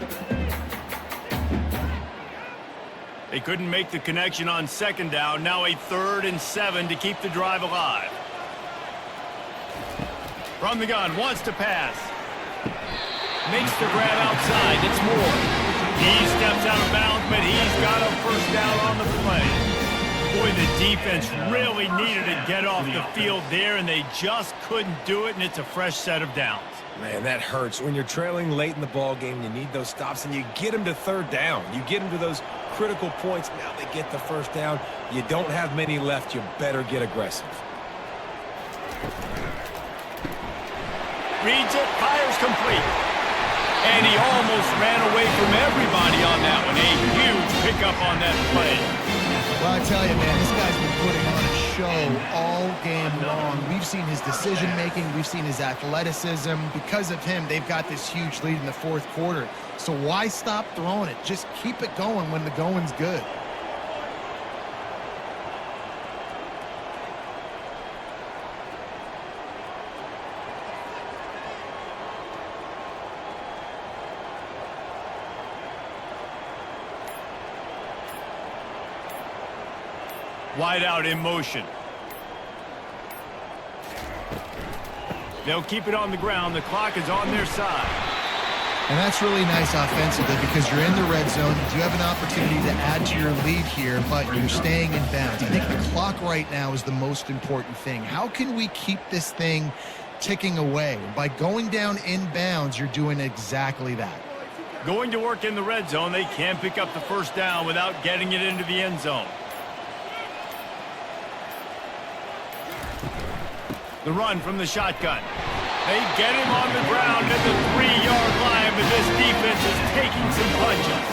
They couldn't make the connection on 2nd down. Now a 3rd and 7 to keep the drive alive. From the gun, wants to pass. Makes the grab outside. It's Moore. He steps out of bounds, but he's got a first down on the play. Boy, the defense really needed to get off the field there, and they just couldn't do it, and it's a fresh set of downs. Man, that hurts. When you're trailing late in the ball game, you need those stops, and you get them to 3rd down. You get them to those critical points. Now they get the first down. You don't have many left. You better get aggressive. Reads it, fires complete. And he almost ran away from everybody on that one. A huge pickup on that play. Well, I tell you, man, this guy's been putting on a show all game long. We've seen his decision-making. We've seen his athleticism. Because of him, they've got this huge lead in the 4th quarter. So why stop throwing it? Just keep it going when the going's good. Wide out in motion. They'll keep it on the ground. The clock is on their side. And that's really nice offensively because you're in the red zone. You do have an opportunity to add to your lead here, but you're staying in bounds. I think the clock right now is the most important thing. How can we keep this thing ticking away? By going down in bounds, you're doing exactly that. Going to work in the red zone, they can't pick up the first down without getting it into the end zone. The run from the shotgun. They get him on the ground at the 3-yard line, but this defense is taking some punches.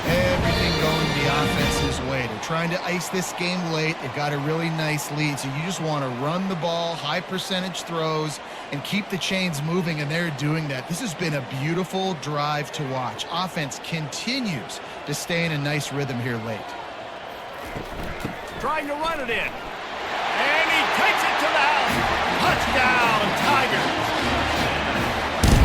Everything going the offense's way. They're trying to ice this game late. They've got a really nice lead, so you just want to run the ball, high percentage throws, and keep the chains moving, and they're doing that. This has been a beautiful drive to watch. Offense continues to stay in a nice rhythm here late. Trying to run it in. And he takes it to the house. Touchdown, Tigers.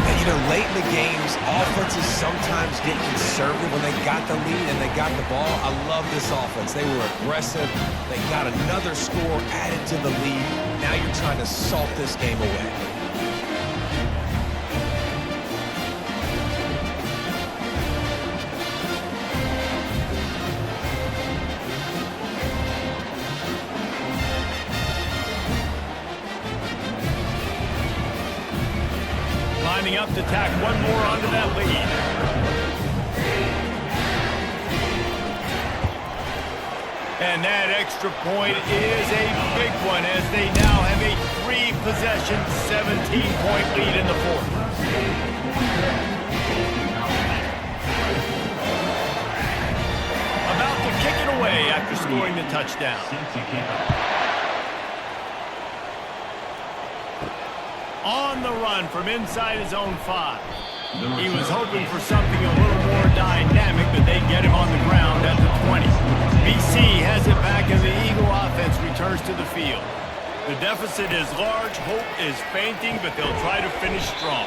And, you know, late in the games, offenses sometimes get conservative when they got the lead and they got the ball. I love this offense. They were aggressive. They got another score added to the lead. Now you're trying to salt this game away. Lining up to tack one more onto that lead. And that extra point is a big one as they now have a 3-possession, 17-point lead in the 4th. touchdown. On the run from inside his own 5. He was hoping for something a little more dynamic, but they get him on the ground at the 20. BC has it back, and the Eagle offense returns to the field. The deficit is large, hope is fainting, but they'll try to finish strong.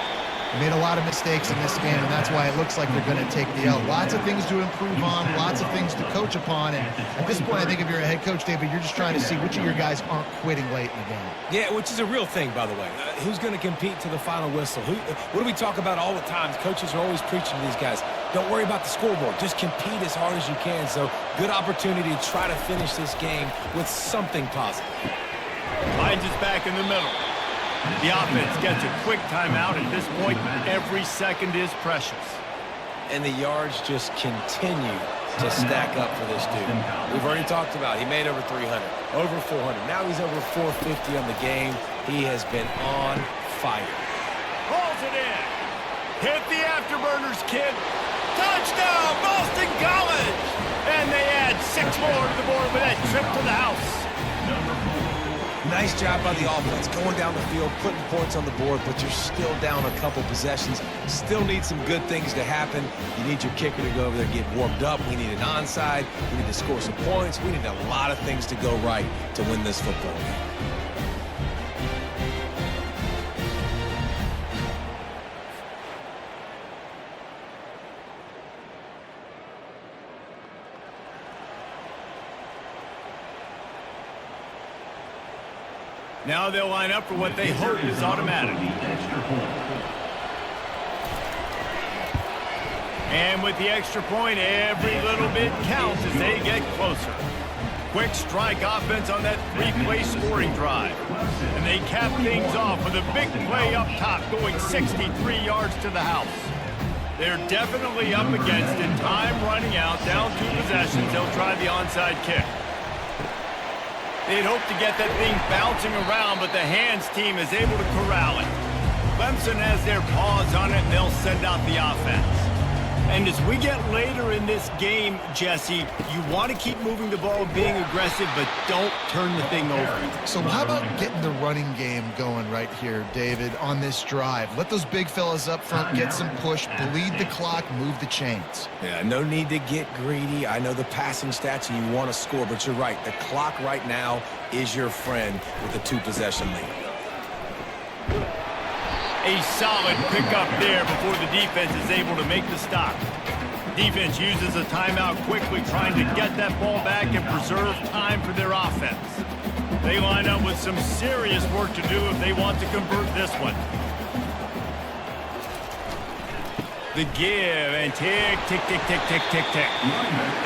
They made a lot of mistakes in this game, and that's why it looks like they're going to take the L. Lots of things to improve on, lots of things to coach upon, and at this point, I think if you're a head coach, David, you're just trying to see which of your guys aren't quitting late in the game. Yeah, which is a real thing, by the way. Who's going to compete to the final whistle? What do we talk about all the time? Coaches are always preaching to these guys. Don't worry about the scoreboard. Just compete as hard as you can. So, good opportunity to try to finish this game with something positive. Finds his back in the middle. The offense gets a quick timeout. At this point, every second is precious. And the yards just continue to stack up for this dude. We've already talked about it. He made over 300, over 400. Now he's over 450 on the game. He has been on fire. Pulls it in. Hit the afterburners, kid. Touchdown, Boston College! And they add 6 more to the board with that trip to the house. Nice job by the offense, going down the field, putting points on the board, but you're still down a couple possessions. Still need some good things to happen. You need your kicker to go over there and get warmed up. We need an onside. We need to score some points. We need a lot of things to go right to win this football game. Now they'll line up for what they hope is automatic. And with the extra point, every little bit counts as they get closer. Quick strike offense on that 3-play scoring drive. And they cap things off with a big play up top, going 63 yards to the house. They're definitely up against it. Time running out, down 2 possessions. They'll try the onside kick. They'd hope to get that thing bouncing around, but the hands team is able to corral it. Clemson has their paws on it, and they'll send out the offense. And as we get later in this game, Jesse, you want to keep moving the ball, being aggressive, but don't turn the thing over. So how about getting the running game going right here, David, on this drive? Let those big fellas up front get some push, bleed the clock, move the chains. Yeah, no need to get greedy. I know the passing stats and you want to score, but you're right. The clock right now is your friend with a 2-possession lead. A solid pickup there before the defense is able to make the stop. Defense uses a timeout quickly, trying to get that ball back and preserve time for their offense. They line up with some serious work to do if they want to convert this one. The give and tick, tick, tick, tick, tick, tick, tick.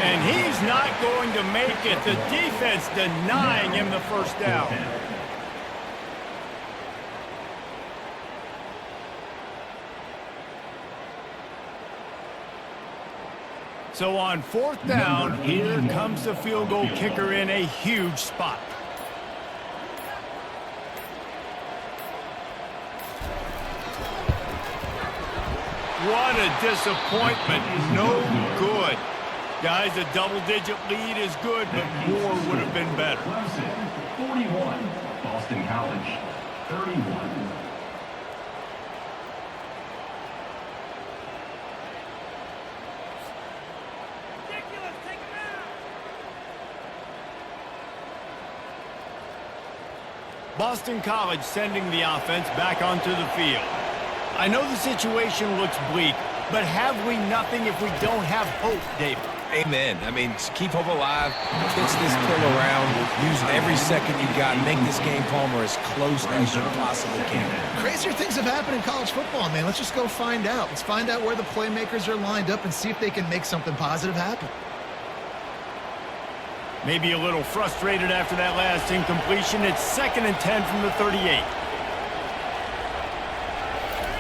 And he's not going to make it. The defense denying him the first down. So on 4th down, here comes the field goal kicker in a huge spot. What a disappointment. No good. Guys, a double-digit lead is good, but more would have been better. 41, Boston College, 31. Boston College sending the offense back onto the field. I know the situation looks bleak, but have we nothing if we don't have hope, David? Amen. I mean, just keep hope alive, pitch this pill around, use every second you got, make this game, Palmer, as close as you possibly can. Crazier things have happened in college football, man. Let's just go find out. Let's find out where the playmakers are lined up and see if they can make something positive happen. Maybe a little frustrated after that last incompletion. It's 2nd and 10 from the 38.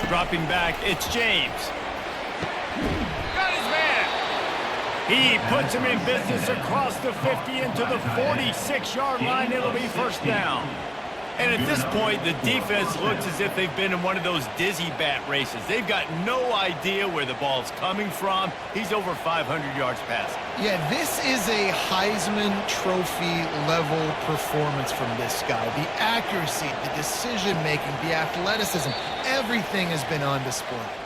Dropping back, it's James. Got his man. He puts him in business across the 50 into the 46-yard line. It'll be 1st down. And at this point, the defense looks as if they've been in one of those dizzy bat races. They've got no idea where the ball's coming from. He's over 500 yards passing. Yeah, this is a Heisman Trophy level performance from this guy. The accuracy, the decision-making, the athleticism, everything has been on display.